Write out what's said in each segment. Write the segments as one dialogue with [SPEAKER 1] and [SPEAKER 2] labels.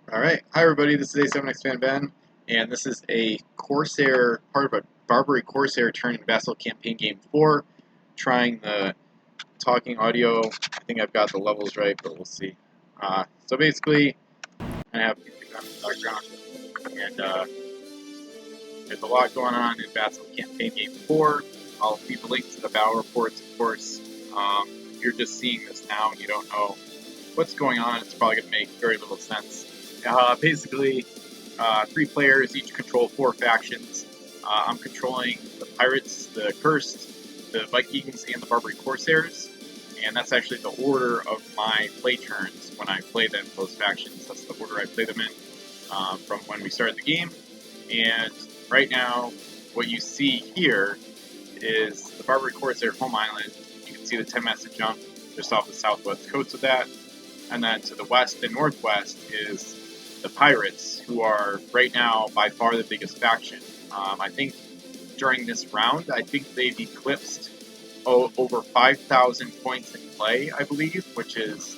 [SPEAKER 1] Alright, hi everybody, this is A7X Fan Ben, and this is a Corsair, part of a Barbary Corsair turn in Vassal Campaign Game 4, trying the talking audio. I think I've got the levels right, but we'll see. So basically, I have music on in the background, and there's a lot going on in Vassal Campaign Game 4. I'll leave a link to the battle reports, of course. If you're just seeing this now and you don't know what's going on, it's probably going to make very little sense. Basically, 3 players each control 4 factions. I'm controlling the Pirates, the Cursed, the Vikings, and the Barbary Corsairs, and that's actually the order of my play turns when I play them, those factions. That's the order I play them in from when we started the game. And right now, what you see here is the Barbary Corsair home island. You can see the 10-masted jump just off the southwest coast of that. And then to the west and northwest is the Pirates, who are right now by far the biggest faction. I think during this round, I think they've eclipsed over 5,000 points in play, I believe, which is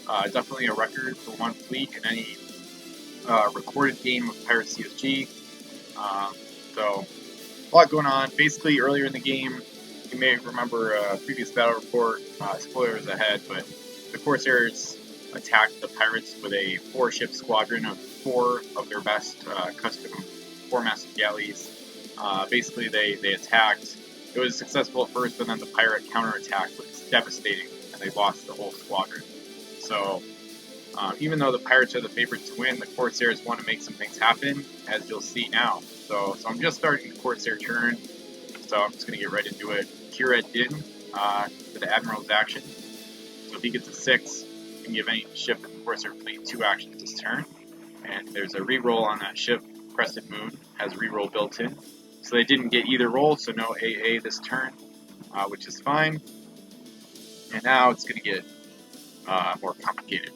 [SPEAKER 1] definitely a record for one fleet in any recorded game of Pirate CSG. So, a lot going on. Basically, earlier in the game, you may remember a previous battle report, spoilers ahead, but the Corsairs attacked the Pirates with a 4-ship squadron of 4 of their best custom 4-masted galleys. Basically, they attacked. It was successful at first, but then the pirate counterattack was devastating, and they lost the whole squadron. So, even though the Pirates are the favorite to win, the Corsairs want to make some things happen, as you'll see now. So I'm just starting the Corsair turn, so I'm just going to get right into it. Kira Din for the Admiral's action. So if he gets a 6, you can give any ship in the Corsair fleet 2 actions this turn. And there's a reroll on that ship. Crested Moon has reroll built in. So they didn't get either roll, so no AA this turn, which is fine. And now it's going to get more complicated.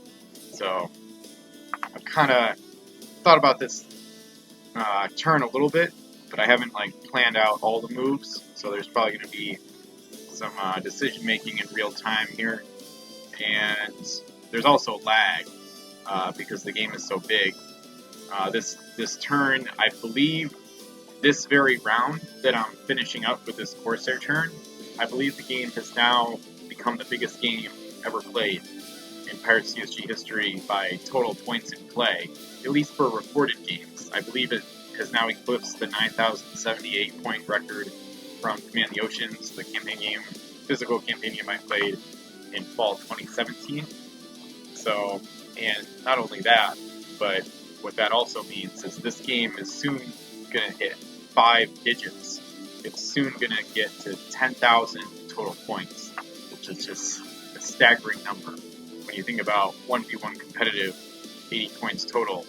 [SPEAKER 1] So I've kind of thought about this turn a little bit, but I haven't planned out all the moves. So there's probably going to be some decision making in real time here, and there's also lag because the game is so big. This turn, I believe, this very round that I'm finishing up with this Corsair turn, I believe the game has now become the biggest game ever played in Pirate CSG history by total points in play, at least for recorded games. I believe it has now eclipsed the 9,078 point record from Command the Oceans, the campaign game, physical campaign game I played in fall 2017. So, and not only that, but what that also means is this game is soon going to hit 5 digits. It's soon going to get to 10,000 total points, which is just a staggering number. When you think about 1v1 competitive, 80 points total,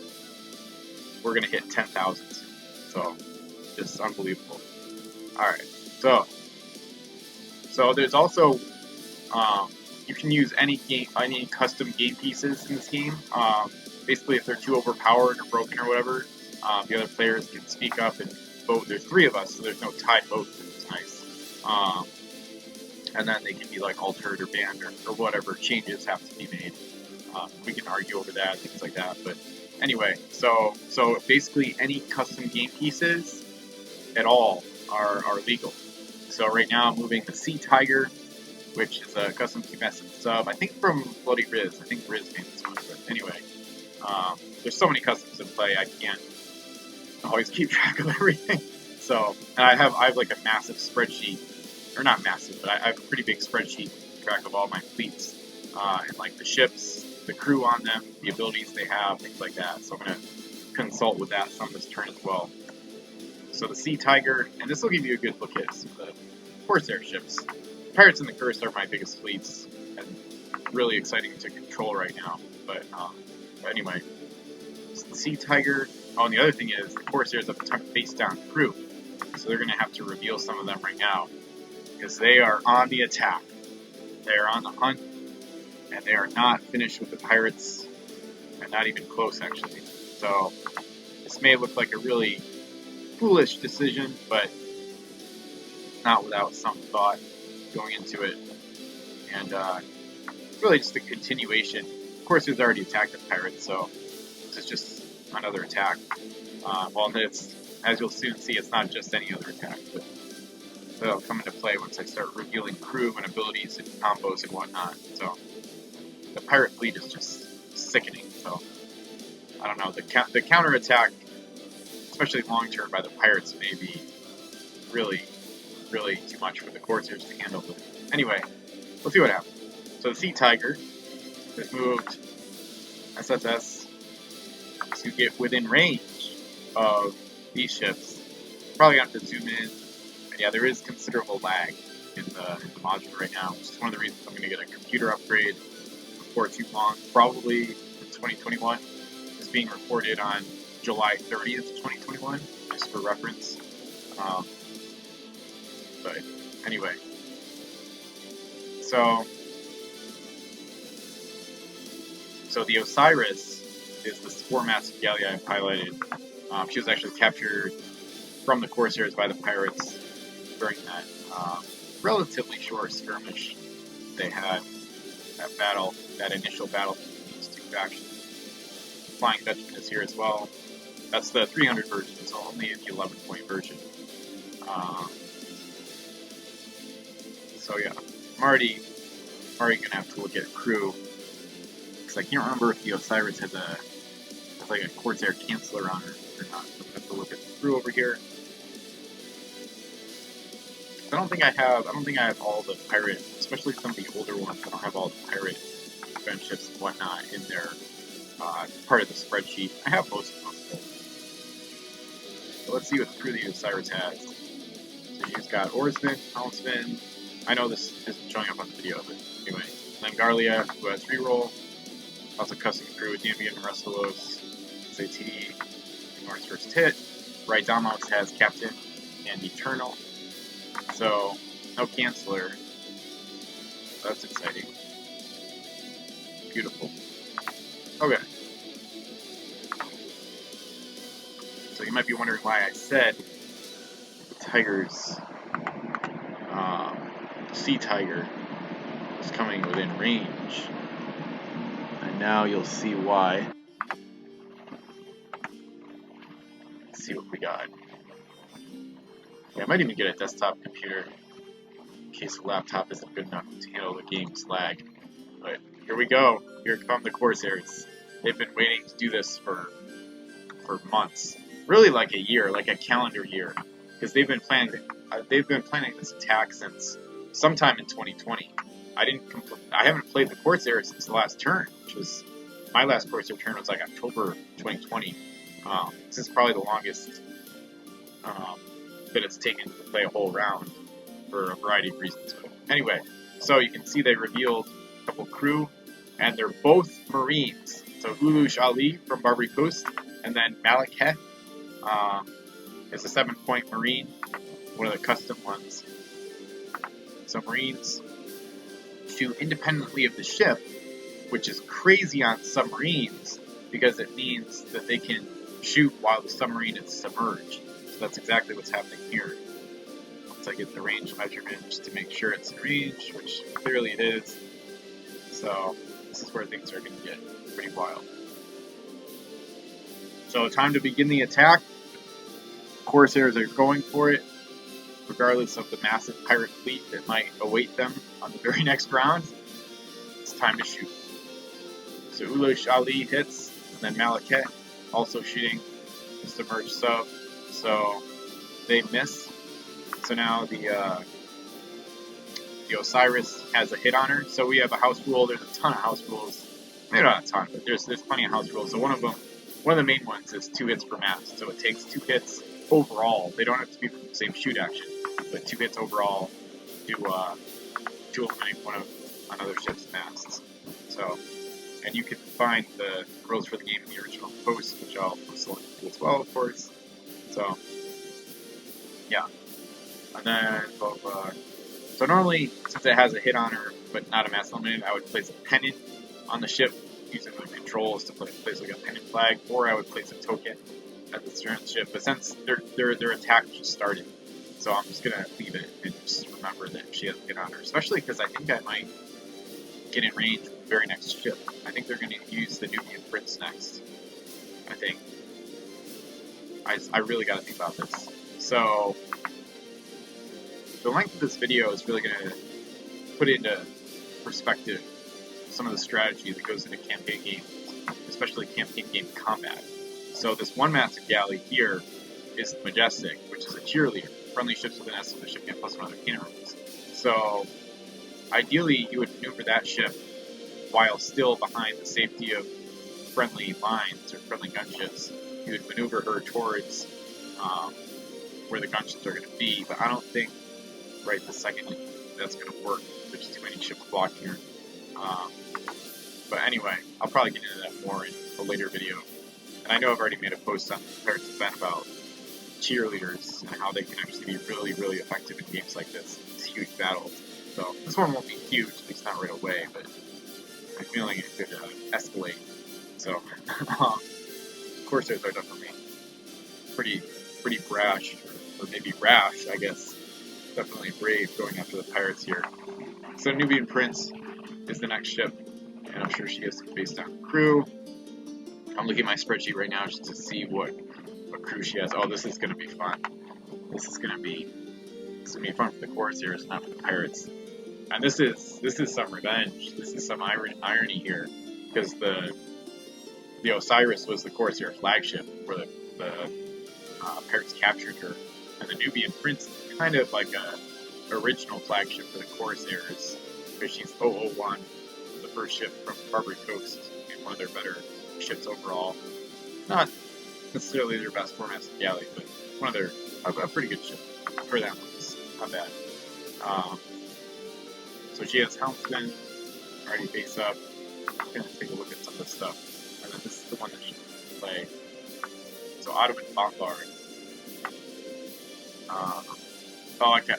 [SPEAKER 1] we're going to hit 10,000. So, just unbelievable. Alright, so there's also, you can use any custom game pieces in this game. Basically, if they're too overpowered or broken or whatever, the other players can speak up and vote. There's 3 of us, so there's no tied votes, which is nice. And then they can be altered or banned or whatever changes have to be made. We can argue over that, things like that. But anyway, so basically any custom game pieces at all are legal. So right now I'm moving the Sea Tiger, which is a custom 2-masted sub, I think from Bloody Riz. I think Riz made this one, but anyway. There's so many customs in play, I can't always keep track of everything. So, and I have like a massive spreadsheet, or not massive, but I have a pretty big spreadsheet to keep track of all my fleets, and the ships, the crew on them, the abilities they have, things like that. So I'm going to consult with that some this turn as well. So the Sea Tiger, and this will give you a good look at some of the Corsair ships. Pirates and the Cursed are my biggest fleets, and really exciting to control right now. But anyway, so the Sea Tiger. Oh, and the other thing is the Corsairs have a face-down crew, so they're going to have to reveal some of them right now, because they are on the attack. They are on the hunt, and they are not finished with the Pirates, and not even close, actually. So this may look like a really foolish decision, but not without some thought going into it. And really just a continuation. Of course, there's already attacked the Pirates, so This is just another attack. Well, it's, as you'll soon see, it's not just any other attack, but they'll come into play once I start revealing crew and abilities and combos and whatnot. So the pirate fleet is just sickening. So I don't know, the counter attack, especially long term by the pirates, may be really too much for the Corsairs to handle. But anyway, let's see what happens. So the Sea Tiger has moved SSS to get within range of these ships. Probably gonna have to zoom in. And yeah, there is considerable lag in the module right now, which is one of the reasons I'm going to get a computer upgrade before too long, probably in 2021. It's being reported on July 30th, 2021, just for reference. But anyway, so the Osiris is this 4-masted galley I've highlighted. She was actually captured from the Corsairs by the pirates during that relatively short skirmish they had, that initial battle between these two factions. Flying Dutchman is here as well. That's the 300 version, so only the 11-point version. So yeah, I'm already gonna have to look at crew, because I can't remember if the Osiris has like a Corsair canceller on her or not. So I have to look at the crew over here. I don't think I have all the pirate, especially some of the older ones. I don't have all the pirate friendships and whatnot in there. Part of the spreadsheet. I have most of them. So let's see what crew the Osiris has. So she's got oarsman, helmsman. I know this isn't showing up on the video, but anyway. Langarlia, who has reroll. Also custom crew with Damien and Rustelos, SAT, North's first hit. Right Damos has captain and eternal. So, no canceller. That's exciting. Beautiful. Okay. So you might be wondering why I said the Tiger's Sea Tiger is coming within range. And now you'll see why. Let's see what we got. Yeah, I might even get a desktop computer in case the laptop isn't good enough to handle the game's lag. But here we go. Here come the Corsairs. They've been waiting to do this for months, really like a year, like a calendar year, because they've been planning this attack since sometime in 2020. I haven't played the Corsair since the last turn, which was my last Corsair turn was like October 2020. This is probably the longest that it's taken to play a whole round for a variety of reasons. But anyway, so you can see they revealed a couple crew, and they're both Marines. So Ulush Ali from Barbary Coast, and then Malakeh is a 7-point Marine, one of the custom ones. So Marines shoot independently of the ship, which is crazy on submarines because it means that they can shoot while the submarine is submerged. So that's exactly what's happening here. Once I get the range measurement just to make sure it's in range, which clearly it is. So this is where things are going to get pretty wild. So time to begin the attack. Corsairs are going for it, regardless of the massive pirate fleet that might await them on the very next round. It's time to shoot. So Ulush Ali hits, and then Malakeh also shooting the submerged sub. So they miss. So now the Osiris has a hit on her. So we have a house rule. There's a ton of house rules. Maybe not a ton, but there's plenty of house rules. So one of the main ones is 2 hits per mast. So it takes 2 hits overall. They don't have to be from the same shoot action, but 2 hits overall to eliminate one of another ship's masts. So, and you can find the rules for the game in the original post, which I'll post a link to as well, of course. So, yeah. And then, so normally, since it has a hit on her, but not a mast eliminated, I would place a pennant on the ship using the controls to place like a pennant flag, or I would place a token at the stern of the ship. But since their attack just started, so I'm just gonna leave it and just remember that she has a hit on her. Especially because I think I might get in range with the very next ship. I think they're gonna use the Nubian Prince next. I think. I really got to think about this. So, the length of this video is really going to put into perspective some of the strategy that goes into campaign games, especially campaign game combat. So this one massive galley here is the Majestic, which is a cheerleader. Friendly ships with an S of the ship get +1 other cannon rolls. So ideally you would maneuver that ship while still behind the safety of friendly lines or friendly gunships. You would maneuver her towards where the gunships are going to be, but I don't think right this second that's going to work. There's too many ships blocking her. But anyway, I'll probably get into that more in a later video. And I know I've already made a post on Pirates event about cheerleaders and how they can actually be really, really effective in games like this, these huge battles. So this one won't be huge, at least not right away, but I'm feeling it could escalate. So Corsairs are definitely pretty brash, or maybe rash, I guess. Definitely brave going after the pirates here. So Nubian Prince is the next ship, and I'm sure she has some face down crew. I'm looking at my spreadsheet right now just to see what crew she has. Oh, this is going to be fun. This is going to be fun for the Corsairs, not for the pirates. And this is some revenge. This is some irony here, because the Osiris was the Corsair flagship where the pirates captured her, and the Nubian Prince is kind of like a original flagship for the Corsairs, because she's 001, the first ship from Barbary Coast, and one of their better ships overall. Not necessarily their best formats of galley, but one of their a pretty good ship for them. It's not bad. So she has helmsman already face up. I'm gonna take a look at some of this stuff, and then this is the one that she can play. So Ottoman Bombard. Okay.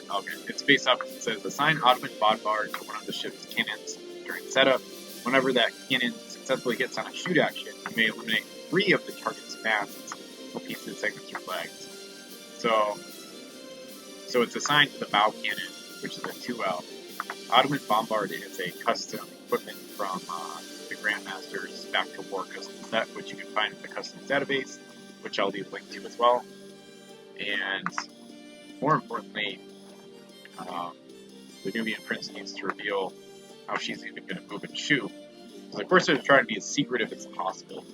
[SPEAKER 1] It's face up. It says assign Ottoman Bombard to one of the ship's cannons during setup. Whenever that cannon successfully hits on a shoot action, you may eliminate 3 of the target's masts or pieces, segments, or flags. So it's assigned to the bow cannon, which is a 2L. Ottoman Bombard is a custom equipment from the Grandmaster's Back to War custom set, which you can find in the customs database, which I'll leave a link to as well. And more importantly, the Nubian Prince needs to reveal how she's even going to move and shoot. Because of course they're trying to be as secretive as possible.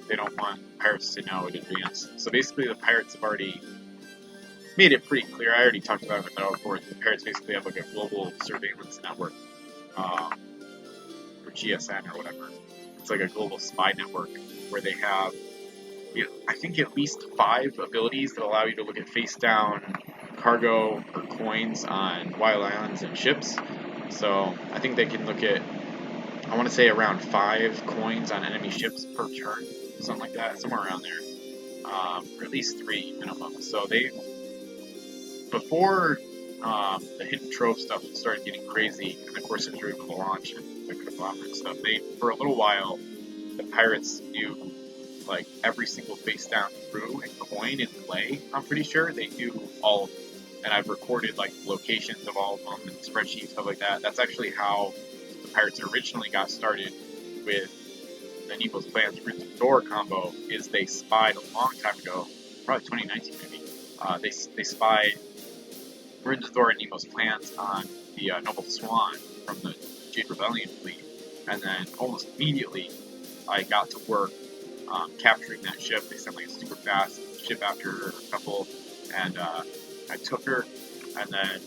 [SPEAKER 1] They don't want pirates to know in advance. So basically the pirates have already made it pretty clear. I already talked about it in the Metal Report. The pirates basically have like a global surveillance network, or GSN or whatever. It's like a global spy network where they have, I think, at least 5 abilities that allow you to look at face-down cargo or coins on wild islands and ships. So I think they can look at, I want to say, around 5 coins on enemy ships per turn, something like that, somewhere around there, or at least 3 minimum. So they, before the hidden trove stuff started getting crazy, and of course were able to launch the conglomerate stuff, for a little while, the pirates knew like every single face down crew and coin in play. I'm pretty sure they knew all of them, and I've recorded like locations of all of them and spreadsheets, stuff like that. That's actually how the pirates originally got started with the Nemo's Plans Roots of Thor combo. Is they spied a long time ago, probably 2019 maybe. They spied Roots of Thor and Nemo's plans on the Noble Swan from the Jade Rebellion fleet, and then almost immediately I got to work capturing that ship. They sent like a super fast ship after her, a couple, and I took her, and then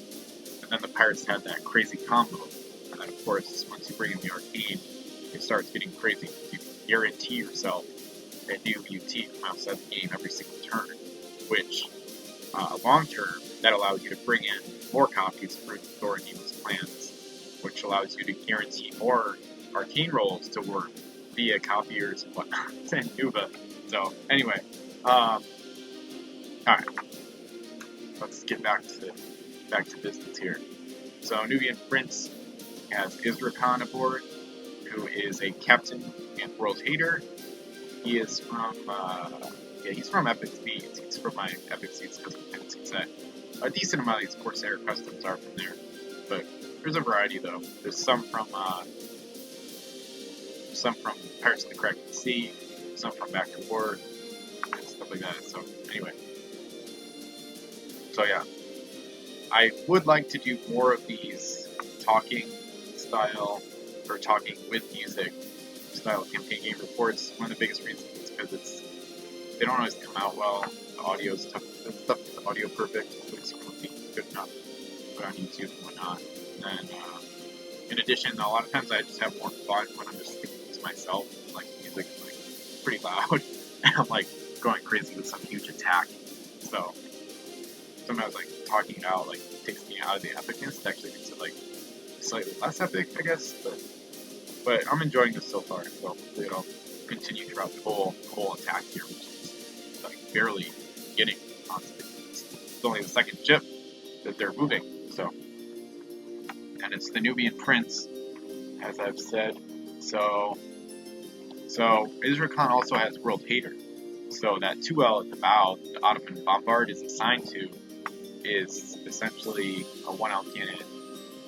[SPEAKER 1] the pirates had that crazy combo, and then of course once you bring in the arcane, it starts getting crazy. You guarantee yourself a new UT from outside the game every single turn, which long term that allows you to bring in more copies of Thor and Nemo's Plans, which allows you to guarantee more arcane rolls to work via copiers and whatnot, and Nuva. So anyway, alright, let's get back to business here. So Nubian Prince has Isra aboard, who is a captain and world hater. He is from he's from Epic Seeds. He's from my Epic Seeds custom fantasy set. A decent amount of these Corsair customs are from there, but there's a variety though. There's some from Pirates of the Caribbean Sea, some from Back to War, stuff like that. So anyway, so yeah, I would like to do more of these talking style or talking with music style campaign game reports. One of the biggest reasons is because they don't always come out well. The audio is tough. The stuff is audio perfect, but it's really good enough to put on YouTube and whatnot. And in addition, a lot of times I just have more fun when I'm just thinking to myself. Like music is like pretty loud, and I'm like going crazy with some huge attack. So sometimes like talking it out like takes me out of the epicness. It actually makes it like slightly less epic, I guess. But I'm enjoying this so far. So hopefully it'll continue throughout the whole attack here, which is like barely getting on stage. It's only the second ship that they're moving. So, and it's the Nubian Prince, as I've said. So Israel also has World Hater. So that 2L at the bow, the Ottoman Bombard is assigned to, is essentially a 1L cannon.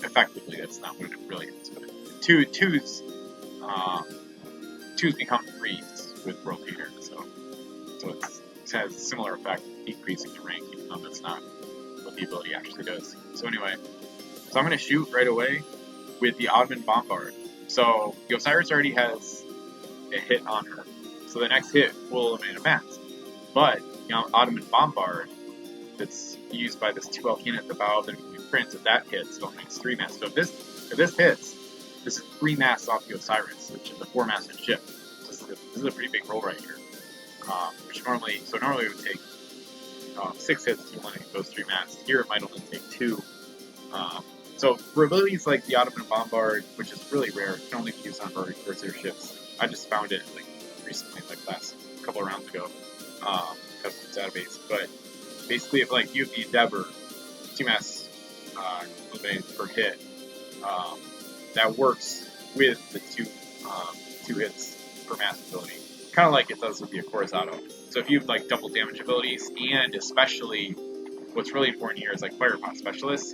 [SPEAKER 1] Effectively, that's not what it really is, but twos become 3s with World Hater. So it has a similar effect, decreasing the rank, even though that's not what the ability actually does. So anyway, so I'm going to shoot right away with the Ottoman Bombard. So the Osiris already has a hit on her, so the next hit will eliminate a mast. But the Ottoman Bombard that's used by this 2L cannon at the bow of the Nubian Prince, if that hits, it eliminates 3 masts. So if this hits, this is 3 masts off the Osiris, which is a 4-masted ship. So this is a pretty big roll right here. Which normally it would take 6 hits to eliminate those 3 masts. Here it might only take 2. So for abilities like the Ottoman Bombard, which is really rare, it can only be used on Barbary Corsair ships. I just found it like recently, like last couple of rounds ago, because of the database. But basically, if like you have the Endeavor, 2 masts eliminated per hit, that works with the 2 hits per mast ability, kind of like it does with the Chorus Auto. So if you have like double damage abilities, and especially what's really important here is like Firepot Specialists,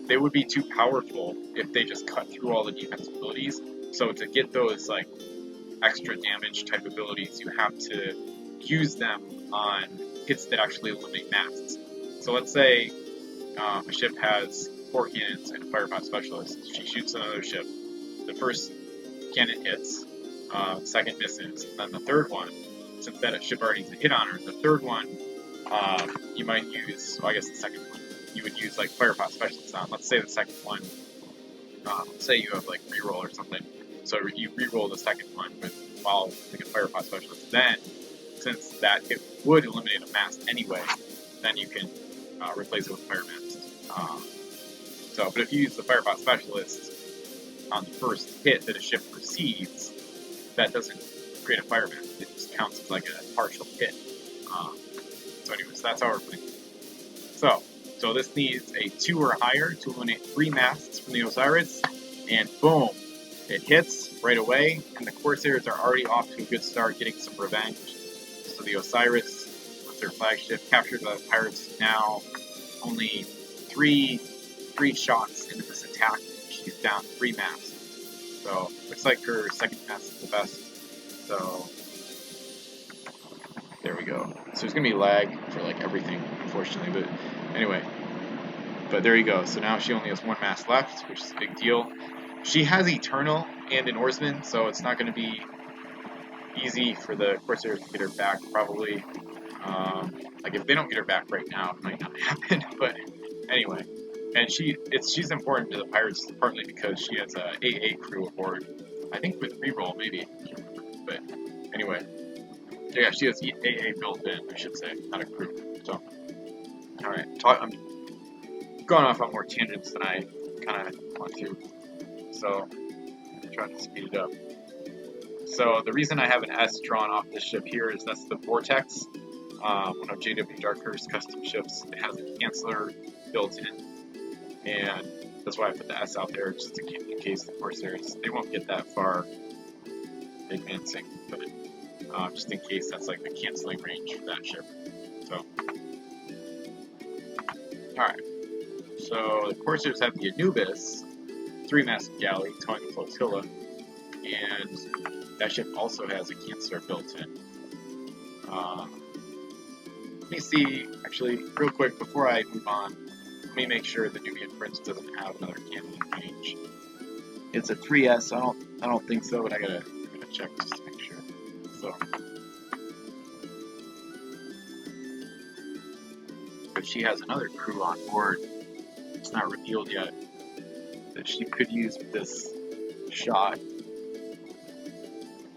[SPEAKER 1] they would be too powerful if they just cut through all the defense abilities. So to get those like extra damage type abilities, you have to use them on hits that actually eliminate masts. So let's say a ship has 4 cannons and a Firepot Specialist. She shoots another ship. The first cannon hits, the second misses, and then the third one, since that ship already has a hit on her, the third one you might use, well, I guess the second one, you would use like Firepot Specialist on. Let's say the second one, say you have like reroll or something, so you reroll the second one while like a Firepot Specialist. Then, since that hit would eliminate a mast anyway, then you can replace it with Fire Mast. But if you use the Firepot Specialist on the first hit that a ship receives, that doesn't create a Fire Mast. It just counts as like a partial hit. So anyways, that's how we're playing. So this needs a 2 or higher to eliminate 3 masts from the Osiris, and boom, it hits right away, and the Corsairs are already off to a good start, getting some revenge. So the Osiris, with their flagship, captured by the pirates. Now only three shots into this attack. She's down 3 masts. So looks like her second mast is the best. So there we go. So there's gonna be lag for like everything, unfortunately, but anyway. But there you go. So now she only has 1 mast left, which is a big deal. She has Eternal and an Oarsman, so it's not going to be easy for the Corsairs to get her back, probably. Like, if they don't get her back right now, it might not happen, but anyway. And she's important to the pirates, partly because she has a AA crew aboard. I think with reroll, maybe. But anyway. Yeah, she has AA built in, I should say, not a crew. So, alright. I'm going off on more tangents than I kind of want to. So, I'm trying to speed it up. So, the reason I have an S drawn off this ship here is that's the Vortex, one of JW Darkhurst's custom ships. It has a canceller built in, and that's why I put the S out there, just in case the Corsairs, they won't get that far advancing, but just in case that's like the canceling range for that ship. So, alright. So, the Corsairs have the Anubis, 3-masted galley towing the flotilla, and that ship also has a canceller built in. Let me see, actually, real quick, before I move on, let me make sure the Nubian Prince doesn't have another cannon range. It's a 3S. I don't think so, but I gotta check just to make sure. So, if she has another crew on board, it's not revealed yet that she could use this shot.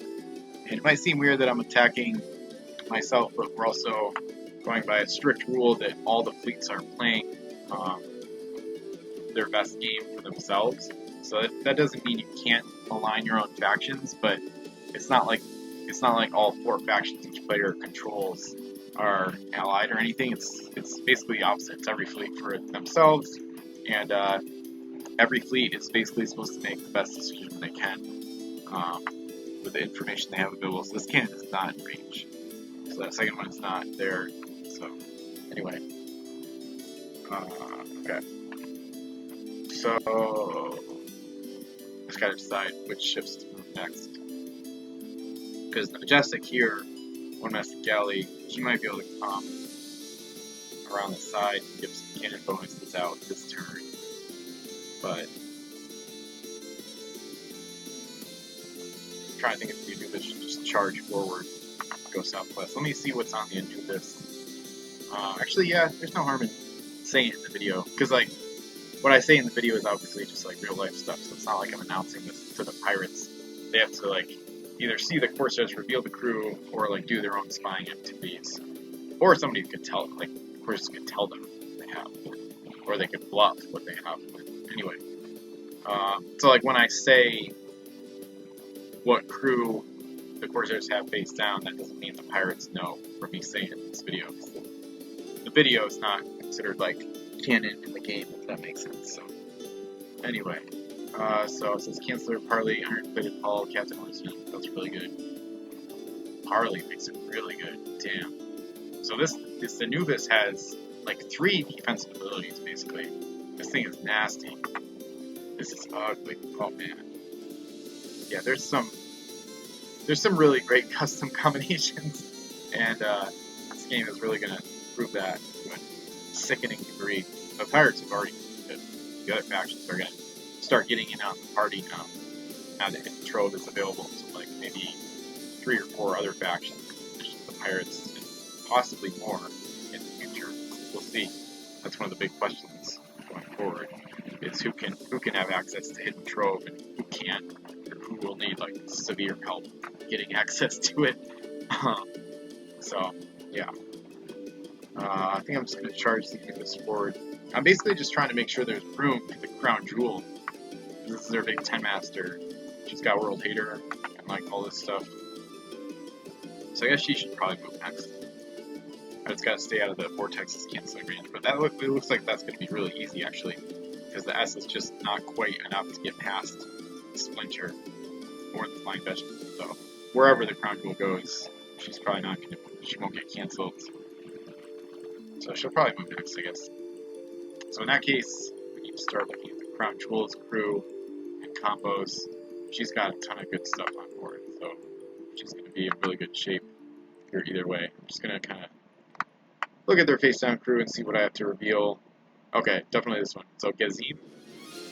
[SPEAKER 1] And it might seem weird that I'm attacking myself, but we're also going by a strict rule that all the fleets are playing their best game for themselves. So that doesn't mean you can't align your own factions, but it's not like all 4 factions each player controls are allied or anything. It's basically the opposite. It's every fleet for themselves, and every fleet is basically supposed to make the best decision they can with the information they have available. So this cannon is not in range. So that second one is not there. So anyway, okay. So just gotta decide which ships to move next. Because the Majestic here, one Majestic Galley, she might be able to come around the side and give some cannon bonuses out this turn. But I'm trying to think if the Anubis should just charge forward, go southwest. Let me see what's on the Anubis. Actually, yeah, there's no harm in saying it in the video, because like what I say in the video is obviously just like real life stuff, so it's not like I'm announcing this to the pirates. They have to like either see the Corsairs reveal the crew or like do their own spying activities, or somebody could tell, like Corsairs could tell them what they have, or they could bluff what they have. But anyway, so like when I say what crew the Corsairs have face down, that doesn't mean the pirates know from me saying it in this video. The video is not considered like canon in the game, if that makes sense. So anyway, so it says Chancellor, Parley, Iron-Plated Hull, Captain Horsey. That's really good. Parley makes it really good. Damn. So this Anubis has like 3 defensive abilities basically. This thing is nasty. This is ugly. Oh man. Yeah, there's some really great custom combinations, and this game is really gonna prove that to a sickening degree. The pirates have already proved it. The other factions are gonna start getting in on the party now that Hidden Trove is available. So like maybe 3 or 4 other factions, the pirates, and possibly more in the future. We'll see. That's one of the big questions going forward. Is who can have access to Hidden Trove and who can't, or who will need like severe help getting access to it. So yeah, I think I'm just going to charge the Anubis forward. I'm basically just trying to make sure there's room for the Crown Jewel. This is their big 10 master. She's got World Hater and like all this stuff. So I guess she should probably move next. I just got to stay out of the Vortex's canceling range, but it looks like that's going to be really easy actually, because the S is just not quite enough to get past the Splinter or the Flying Vegetable. So wherever the Crown Jewel goes, she's probably not going to, she won't get cancelled. So she'll probably move next, I guess. So in that case, we need to start looking at the Crown Jewel's crew and combos. She's got a ton of good stuff on board, so she's going to be in really good shape here either way. I'm just going to kind of look at their face-down crew and see what I have to reveal. Okay, definitely this one. So Gazim,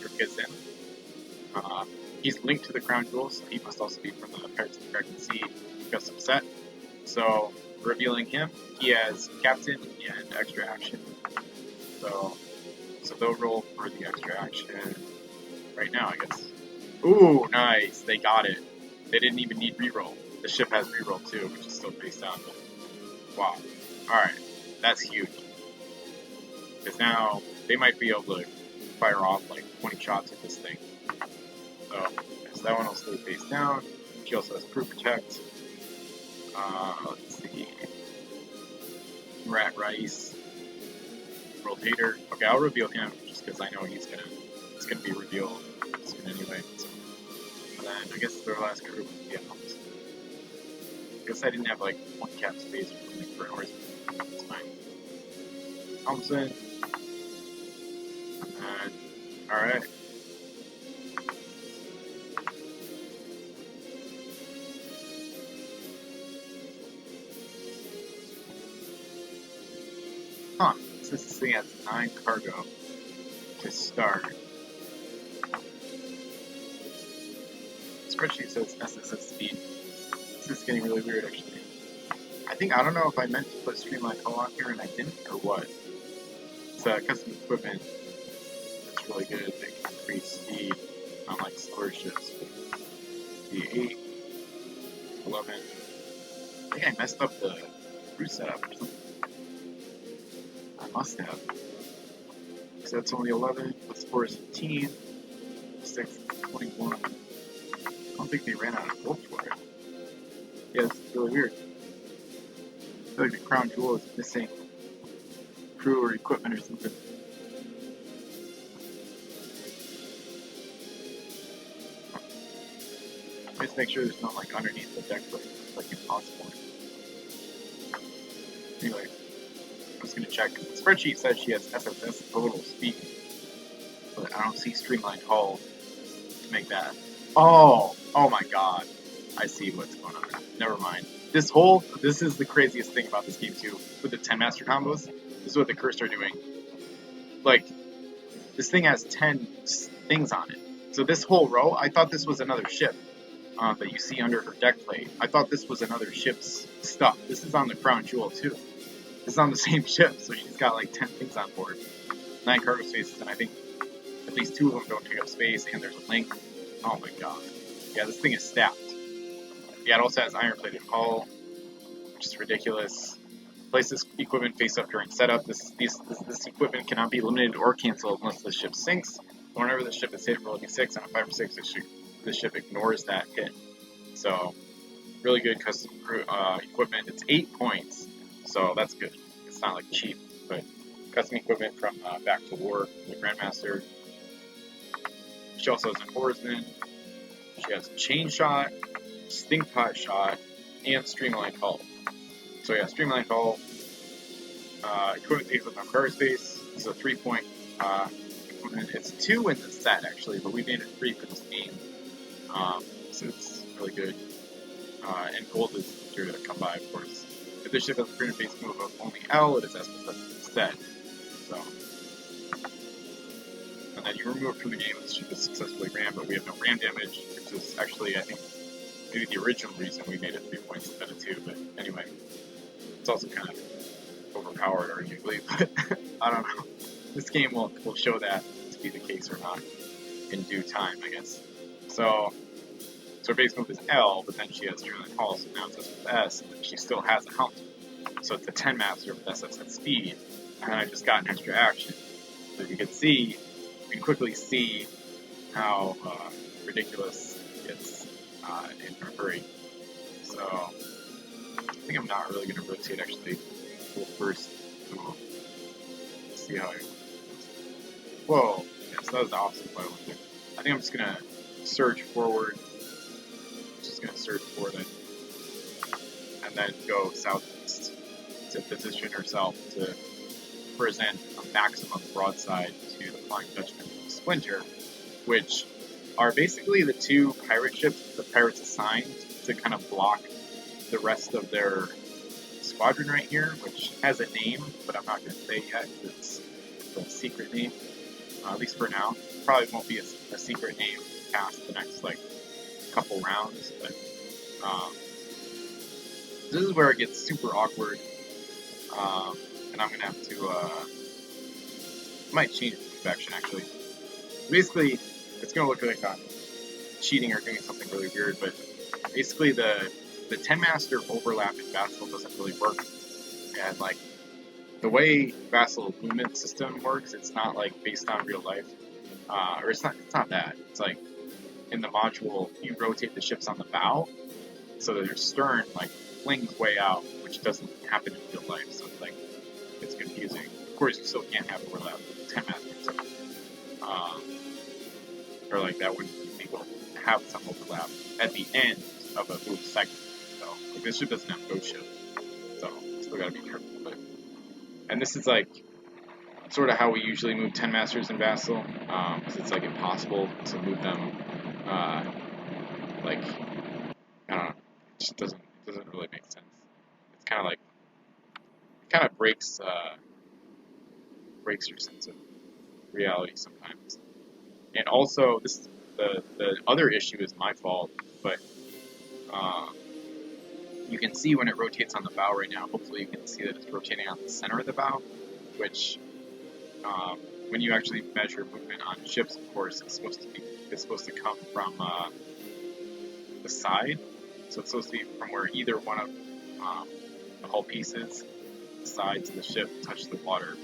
[SPEAKER 1] or Gazim. He's linked to the Crown Jewel, so he must also be from the Pirates of the Caribbean Sea custom set. So, revealing him, he has Captain and Extra Action. So they'll roll for the Extra Action right now, I guess. Ooh, nice! They got it. They didn't even need reroll. The ship has reroll too, which is still face down. But wow. Alright, that's huge. Because now they might be able to fire off like 20 shots at this thing. So that one will stay face down. She also has Crew Protect. Let's see. Rat Rice. World Hater. Okay, I'll reveal him just because I know it's gonna be revealed soon anyway. So. And then I guess their last crew would be Helms. I guess I didn't have like 1 cap space or something for an Oarsman. That's fine. Helmsman. And alright. Huh. Since this thing has 9 cargo to start. Spreadsheet says SSS speed. This is getting really weird, actually. I don't know if I meant to put Streamline Hull on here and I didn't, or what. It's custom equipment that's really good. They can increase speed on like slower ships. The 8, 11. I think I messed up the crew setup or something. I must have. Because that's only 11, plus 4 is 15, 6 is 21. I don't think they ran out of rope for it. Yeah, it's really weird. I feel like the crown jewel is missing crew or equipment or something. Just make sure there's not like underneath the deck plate. It's like impossible. Anyway, I'm just gonna check. The spreadsheet says she has SSS total speed, but I don't see streamlined hull to make that. Oh my god. I see what's going on. Never mind. This is the craziest thing about this game too, with the 10 master combos. This is what the Corsair are doing. Like, this thing has 10 things on it. So this whole row, I thought this was another ship that you see under her deck plate. I thought this was another ship's stuff. This is on the crown jewel too. This is on the same ship, so she's got like 10 things on board. 9 cargo spaces, and I think at least 2 of them don't take up space, and there's a link. Oh my god. Yeah, this thing is stacked. Yeah, it also has iron-plated hull, which is ridiculous. Place this equipment face up during setup. This equipment cannot be eliminated or canceled unless the ship sinks. Whenever the ship is hit, roll a d6. On a 5 or 6, the ship ignores that hit. So, really good custom equipment. It's 8 points, so that's good. It's not like cheap, but custom equipment from Back to War, the Grandmaster. She also has an oarsman. She has a chain shot, stink pot shot, and streamlined hull. So yeah, streamlined hull. Equipment takes up on cargo space. This is a 3-point equipment. It's 2 in the set actually, but we made it 3 for this game. So it's really good. And gold is here to come by, of course. If this ship has a printed base move of only L, it is SSS instead. So. And then you remove it from the game, this ship is successfully rammed, but we have no ram damage, which is actually, I think, maybe the original reason we made it 3 points instead of 2, but anyway. It's also kind of overpowered, arguably, but I don't know. This game will show that to be the case or not in due time, I guess. So her base move is L, but then she has Streamline Hull, so now it's SSS, and then she still has a helmet. So it's a 10 master with SSS speed, and I just got an extra action. So you can see, you can quickly see how ridiculous it's in her break. So I think I'm not really going to rotate actually. We'll first see how it goes. Whoa, yeah, so that was the opposite of what I wanted. I think I'm just going to surge forward. Just going to surge forward and then go southeast to position herself to present a maximum broadside to the Flying Dutchman and Splinter, which are basically the 2 pirate ships the pirates assigned to kind of block the rest of their squadron right here, which has a name, but I'm not going to say it yet. It's a secret name, at least for now. Probably won't be a secret name past the next like couple rounds, but this is where it gets super awkward, and I'm going to have to I might change the perfection actually. Basically, it's going to look like I'm cheating or doing something really weird, but basically the 10 master overlap in Vassal doesn't really work. And like the way Vassal movement system works, it's not like based on real life. Or it's not that. It's like in the module you rotate the ships on the bow so that their stern like flings way out, which doesn't happen in real life, so it's like it's confusing. Of course you still can't have overlap with the 10 master, so or like that wouldn't be able to have some overlap at the end of a move segment. Like this ship doesn't have ghost ship, so still gotta be careful. But and this is like sort of how we usually move 10 masters in Vassal, because it's like impossible to move them. Like I don't know, it just doesn't really make sense. It's kind of like it kind of breaks breaks your sense of reality sometimes. And also, this the other issue is my fault, but you can see when it rotates on the bow right now. Hopefully, you can see that it's rotating on the center of the bow, which when you actually measure movement on ships, of course, it's supposed to come from the side. So it's supposed to be from where either one of the hull pieces, the sides of the ship, touch the water.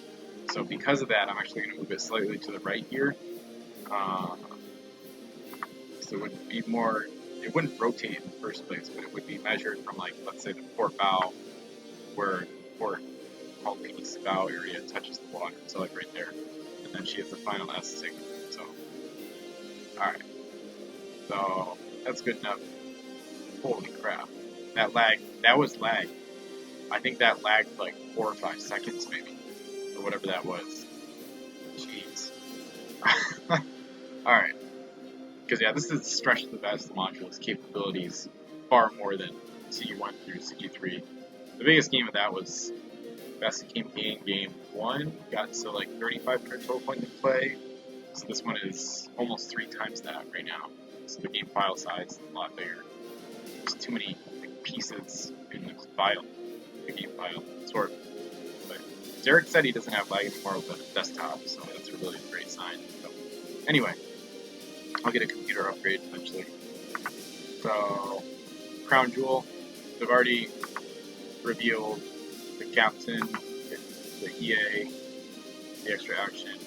[SPEAKER 1] So because of that, I'm actually going to move it slightly to the right here. So it would be more, it wouldn't rotate in the first place, but it would be measured from, like, let's say the port bow, where the port hull piece bow area touches the water. So like right there. And then she has the final S signal. So, alright. So, that's good enough. Holy crap. That was lag. I think that lagged like 4 or 5 seconds maybe. Or whatever that was. Jeez. Alright. Because yeah, this is stretch to the best module's capabilities far more than CG1 through CG3. The biggest game of that was Best Campaign Game 1. Got to like 3,500 total points in play. So this one is almost 3 times that right now. So the game file size is a lot bigger. There's too many pieces in the file, the game file, sort of. But Derek said he doesn't have lag anymore with the desktop, so that's a really great sign. So, anyway, I'll get a computer upgrade eventually. So, Crown Jewel, they've already revealed the captain, the EA, the extra action.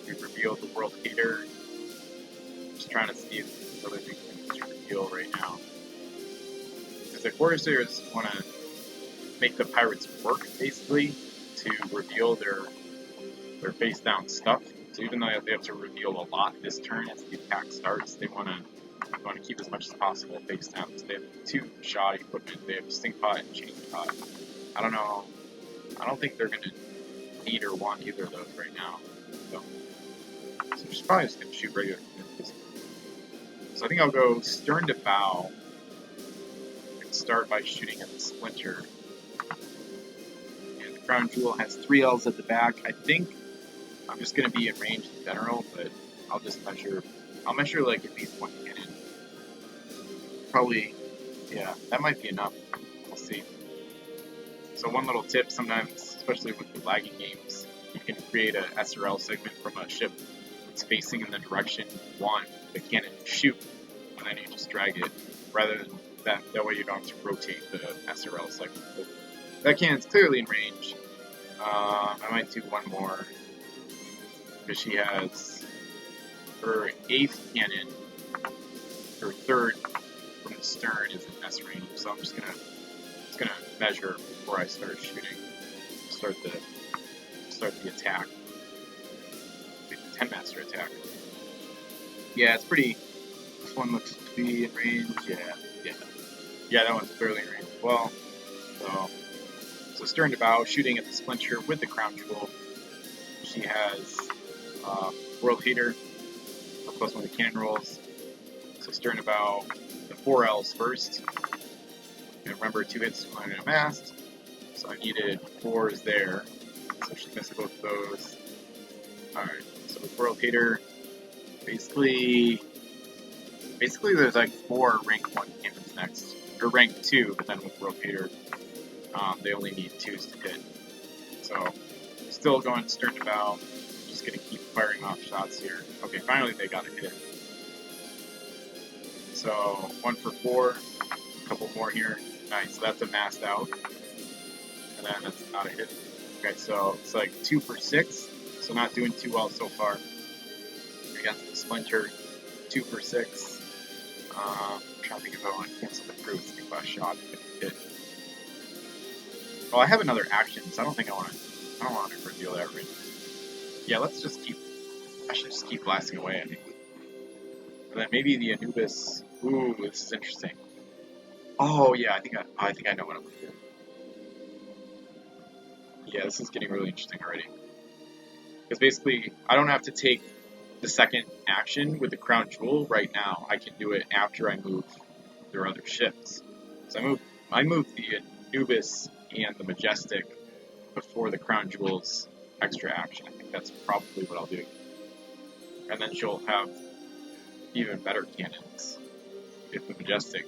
[SPEAKER 1] We've revealed the World Hater. Just trying to see if there's other big things to reveal right now. Because the Corsairs want to make the pirates work, basically, to reveal their face down stuff. So even though they have to reveal a lot this turn as the attack starts, they want to keep as much as possible face down. So they have 2 shoddy equipment. They have Stink Pot and Change Pot. I don't know. I don't think they're going to need or want either of those right now. So she's probably just going to shoot regular missiles. So I think I'll go stern to bow and start by shooting at the splinter. And the Crown Jewel has 3 Ls at the back. I think I'm just going to be in range in general, but I'll just measure. I'll measure like at least 1 cannon. Probably, yeah, that might be enough. We'll see. So one little tip, sometimes, especially with the lagging games, you can create a SRL segment from a ship that's facing in the direction you want the cannon to shoot, and then you just drag it, rather than that way you don't have to rotate the SRL segment. But that cannon's clearly in range. I might do one more, because she has her 8th cannon, her 3rd from the stern is in S range, so I'm just gonna measure before I start shooting. Start the attack. The 10 master attack. Yeah, it's pretty. This one looks to be in range. Yeah, that one's clearly in range as well. So stern to bow, shooting at the splinter with the Crown Jewel. She has World Hater for +1 to cannon rolls. So stern to bow, the 4 Ls first. And remember, 2 hits on a mast, so I needed 4s there. So she missed both of those. Alright, so with World Hater, basically there's like 4 rank 1 cannons next. Or rank 2, but then with World Hater, they only need 2s to hit. So, still going stern to bow. Just gonna keep firing off shots here. Okay, finally they got a hit. So, 1 for 4. A couple more here. Nice, so that's a mast out. And then that's not a hit. Okay, so it's like 2 for 6. So not doing too well so far. Against the splinter, 2 for 6. I'm trying to think if I want to cancel the crew. Think about a shot if it hit. Well, I have another action, so I don't want to reveal that right. Yeah, I should just keep blasting away, I think. And then maybe the Anubis. Ooh, this is interesting. Oh yeah, I think I know what I'm gonna do. Yeah, this is getting really interesting already. Because basically, I don't have to take the second action with the Crown Jewel right now. I can do it after I move their other ships. So I moved the Anubis and the Majestic before the Crown Jewels extra action. I think that's probably what I'll do. And then she'll have even better cannons if the Majestic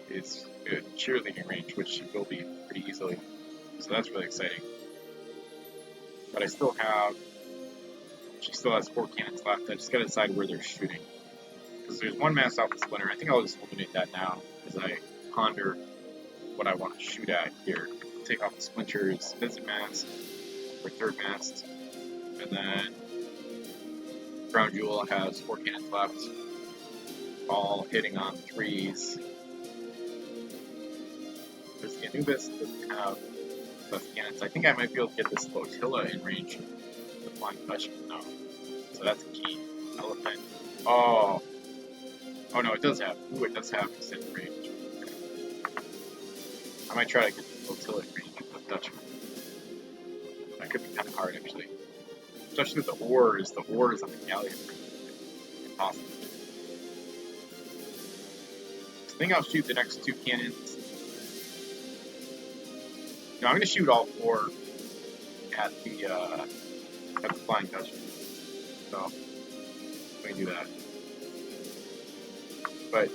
[SPEAKER 1] is good cheerleading range, which she will be pretty easily. So that's really exciting. But I still have, she still has 4 cannons left. I just gotta decide where they're shooting. Because there's one mass off the splinter. I think I'll just eliminate that now as I ponder what I want to shoot at here. Take off the splinters, visit mast, or third mast, and then Crown Jewel has 4 cannons left, all hitting on 3s. There's the Anubis, doesn't have less cannons. I think I might be able to get this flotilla in range of the Flying Dutchman now. So that's key. Elephant. Oh no, it does have. Ooh, it does have extended range. Okay. I might try to get the flotilla in range of the Dutchman. That could be kind of hard, actually. Especially with the oars. The oars on the galleon. Impossible. I think I'll shoot the next 2 cannons. No, I'm going to shoot all 4 at the Flying Dutchman. So, let me do that. But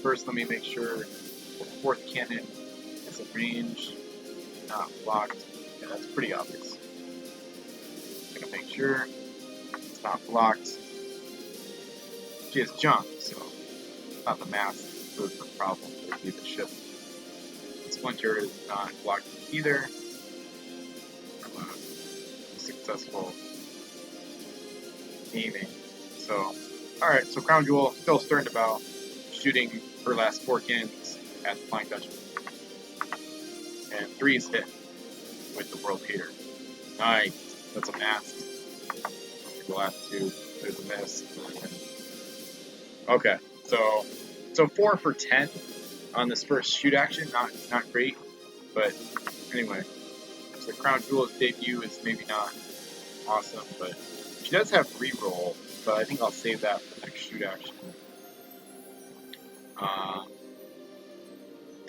[SPEAKER 1] first, let me make sure the 4th cannon is in range, not blocked. Yeah, that's pretty obvious. I'm gonna make sure it's not blocked. She has jump, so it's not the mast that's the problem. It would be the ship. The splinter is not blocked either. Successful aiming. So, alright, so Crown Jewel still stern to bow, shooting her last 4 cannons at the Flying Dutchman. And 3's hit with the World Peter. Nice, that's a mast. The last 2, there's a miss. Okay, so 4 for 10 on this first shoot action, not great, but anyway. So Crown Jewel's debut is maybe not awesome, but she does have reroll, but I think I'll save that for the next shoot action.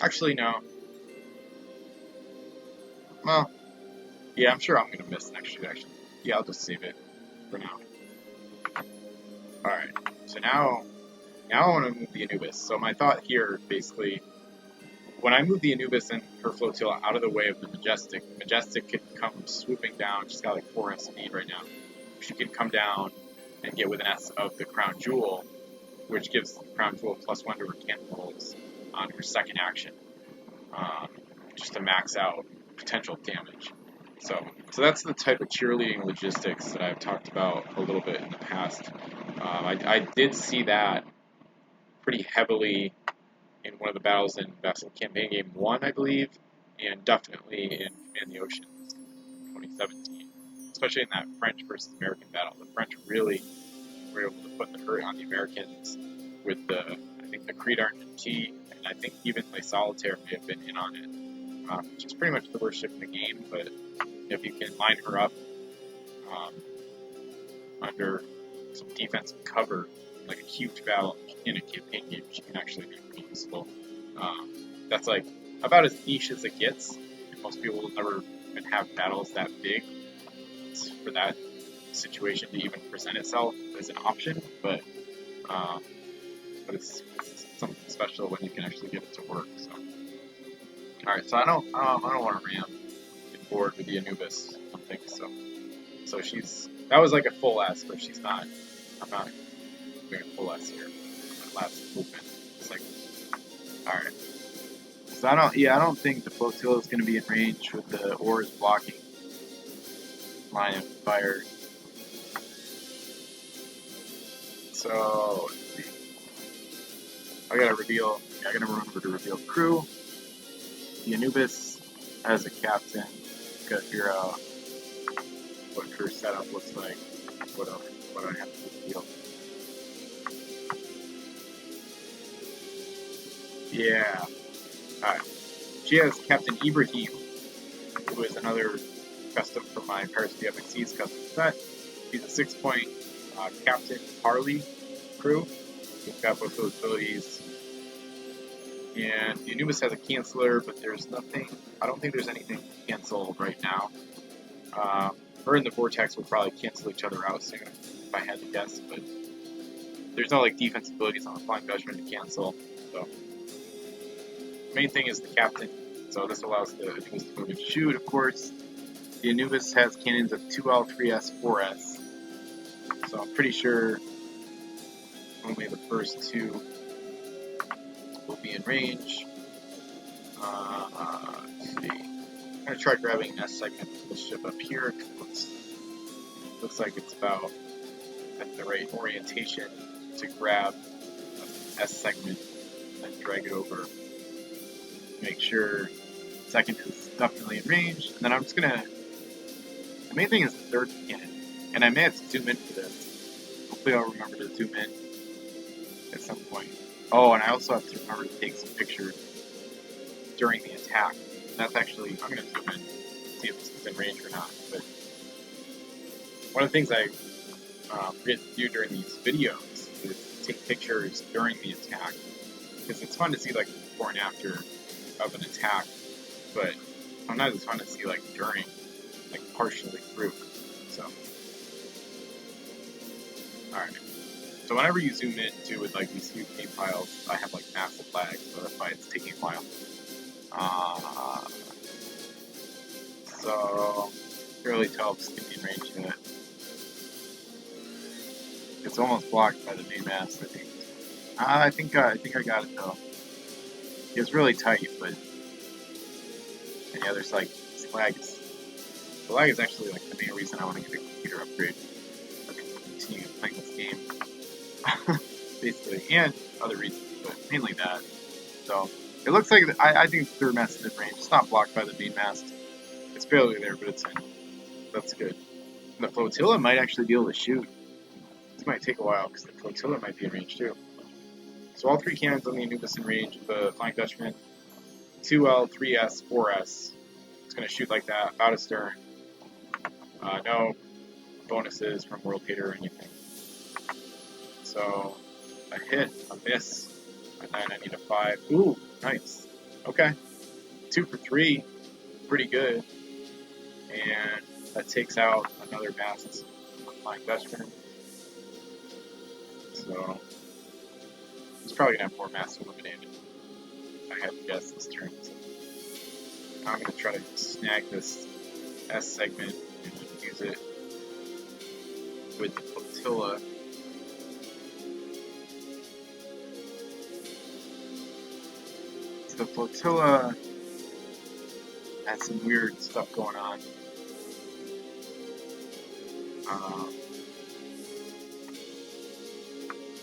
[SPEAKER 1] Actually, no. Well, yeah, I'm sure I'm going to miss the next shoot action. Yeah, I'll just save it for now. Alright, so now I want to move the Anubis. So my thought here, basically, when I move the Anubis and her flotilla out of the way of the Majestic could come swooping down. She's got like 4S speed right now. She could come down and get with an S of the Crown Jewel, which gives the Crown Jewel +1 to her cannon rolls on her second action, just to max out potential damage. So that's the type of cheerleading logistics that I've talked about a little bit in the past. I did see that pretty heavily in one of the battles in Vessel Campaign Game 1, I believe, and definitely in Command the Oceans 2017. Especially in that French versus American battle. The French really were able to put the hurt on the Americans with I think the Creed Argentine, and I think even Les Solitaire may have been in on it, which is pretty much the worst ship in the game, but if you can line her up under some defensive cover, like a huge battle in a campaign game, she can actually be pretty useful. That's like about as niche as it gets, and most people will never even have battles that big for that situation to even present itself as an option, but it's something special when you can actually get it to work. So, all right, so I don't want to ram get bored with the Anubis. I don't think so. So that was like a full S, but she's not. I'm not doing a full S here. My last movement. It's like, all right. So I don't think the flotilla is going to be in range with the oars blocking line of fire. So let's see. I gotta remember to reveal crew. The Anubis as a captain. Gotta figure out what her setup looks like. What I have to reveal. Yeah. Alright. She has Captain Ibrahim, who is another custom from my Pirates of the Epic Seas custom set. He's a 6-point Captain Harley crew. He's got both those abilities. And the Anubis has a canceller, but there's nothing. I don't think there's anything to cancel right now. Her and the vortex will probably cancel each other out soon, if I had to guess, but there's no like defense abilities on the Flying Dutchman to cancel, so the main thing is the captain, so this allows the Anubis to move and shoot, of course. The Anubis has cannons of 2L, 3S, 4S, so I'm pretty sure only the first two will be in range. Let's see. I'm going to try grabbing an S segment of the ship up here. Looks like it's about at the right orientation to grab an S segment and drag it over. Make sure second is definitely in range. And then I'm just going to... The main thing is the third cannon. And I may have to zoom in for this. Hopefully I'll remember to zoom in at some point. Oh, and I also have to remember to take some pictures during the attack. That's actually, I'm going to zoom in, see if this is in range or not. But one of the things I forget to do during these videos is take pictures during the attack, because it's fun to see like the before and after of an attack, but sometimes it's fun to see like during, like partially through. So, alright. So whenever you zoom in too with like these huge game files, I have like massive lag, so that's why it's taking a while. So can't really tell if it's gonna be in range yet. It's almost blocked by the main mast, I think. I think I got it though. It's really tight, but and yeah, there's like this lag. The lag is actually like the main reason I want to get a computer upgrade. I can continue playing this game. Basically, and other reasons, but mainly that. So it looks like I think the third mast is in range. It's not blocked by the main mast. It's barely there, but it's in. That's good. And the flotilla might actually be able to shoot. This might take a while because the flotilla might be in range too. So all three cannons on the Anubis in range. The Flying Dutchman, 2L, 3S, 4S. It's going to shoot like that, about astern. No bonuses from World Hater or anything. So a hit, a miss, a 9, I need a 5. Ooh, nice. Okay. 2 for 3. Pretty good. And that takes out another mast from Flying Dutchman. So he's probably going to have more masts eliminated. I had to guess this turn. So now I'm going to try to snag this S segment and use it with the flotilla. The flotilla had some weird stuff going on.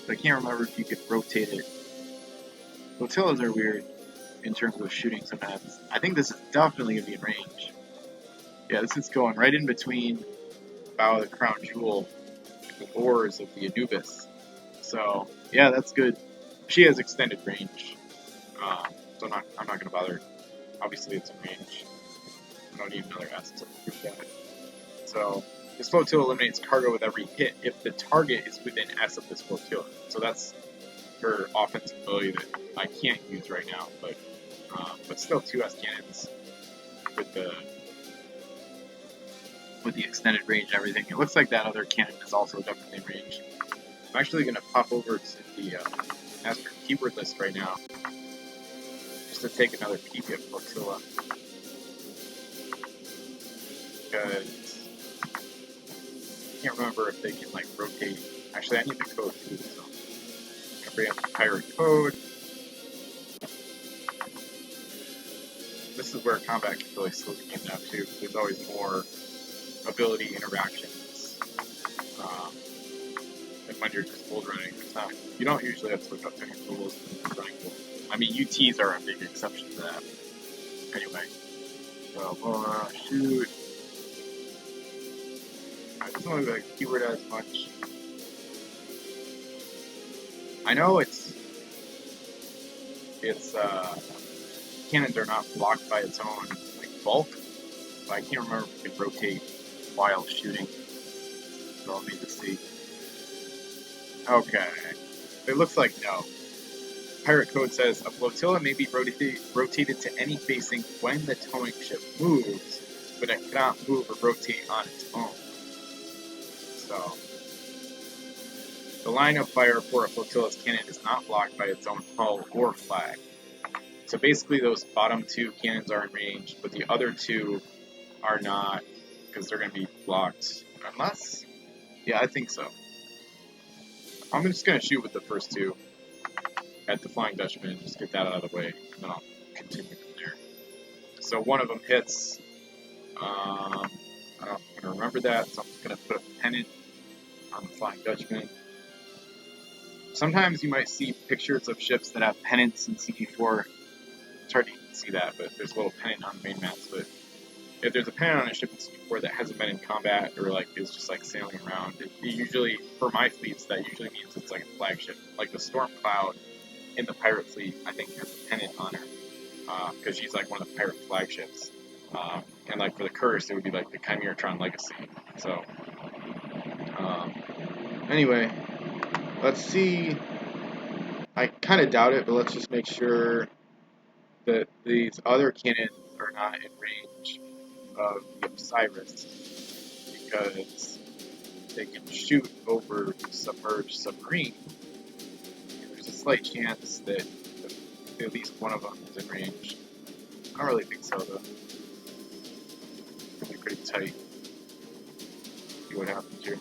[SPEAKER 1] But I can't remember if you could rotate it. Flotillas are weird in terms of shooting sometimes. I think this is definitely going to be in range. Yeah, this is going right in between the bow of the Crown Jewel and the oars of the Anubis. So, yeah, that's good. She has extended range. So I'm not going to bother. Obviously, it's in range. I don't need another S to prove that. So, this flotilla eliminates cargo with every hit if the target is within S of this flotilla. So that's her offensive ability that I can't use right now, but still 2S cannons with the extended range and everything. It looks like that other cannon is also definitely in range. I'm actually going to pop over to the master keyword list right now, just to take another peek at flotilla. Because I can't remember if they can like rotate. Actually, I need the code too, so I'm gonna bring up the pirate code. This is where combat can really slow the game down too. There's always more ability interactions than when you're just bull running. It's not. You don't usually have to look up any rules when running bull. I mean, UTs are a big exception to that. Anyway, so shoot. It doesn't look like the keyword as much. I know it's cannons are not blocked by its own like bulk, but I can't remember if it can rotate while shooting. So I'll need to see. Okay, it looks like no. Pirate code says a flotilla may be rotated to any facing when the towing ship moves, but it cannot move or rotate on its own. So, the line of fire for a flotilla's cannon is not blocked by its own hull or flag. So basically those bottom two cannons are in range, but the other two are not, because they're going to be blocked. Unless, yeah, I think so. I'm just going to shoot with the first two at the Flying Dutchman and just get that out of the way, and then I'll continue from there. So one of them hits. I don't know if I'm going to remember that, so I'm just going to put a pennant on the Flying Dutchman. Sometimes you might see pictures of ships that have pennants in CG4. It's hard to even see that, but there's a little pennant on the main maps. But if there's a pennant on a ship in CG4 that hasn't been in combat or like is just like sailing around, it usually, for my fleets, that usually means it's like a flagship. Like the Storm Cloud in the pirate fleet, I think has a pennant on her because she's like one of the pirate flagships. And like for the Curse, it would be like the Chimeratron Legacy. So anyway, let's see. I kind of doubt it, but let's just make sure that these other cannons are not in range of the Osiris, because they can shoot over submerged submarine. And there's a slight chance that at least one of them is in range. I don't really think so, though. It's gonna be pretty tight. See what happens here.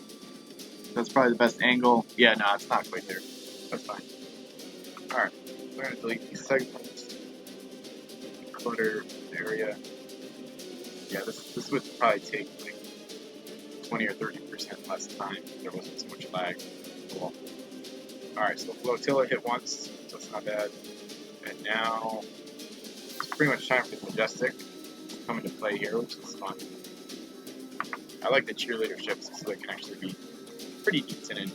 [SPEAKER 1] That's probably the best angle. Yeah, no, it's not quite there. That's fine. Alright, we're gonna delete these segments. Clutter the area. Yeah, this would probably take like 20 or 30% less time if there wasn't so much lag. Cool. Alright, so flotilla hit once, so it's not bad. And now it's pretty much time for the Majestic to come into play here, which is fun. I like the cheerleader ships so they can actually be pretty decent in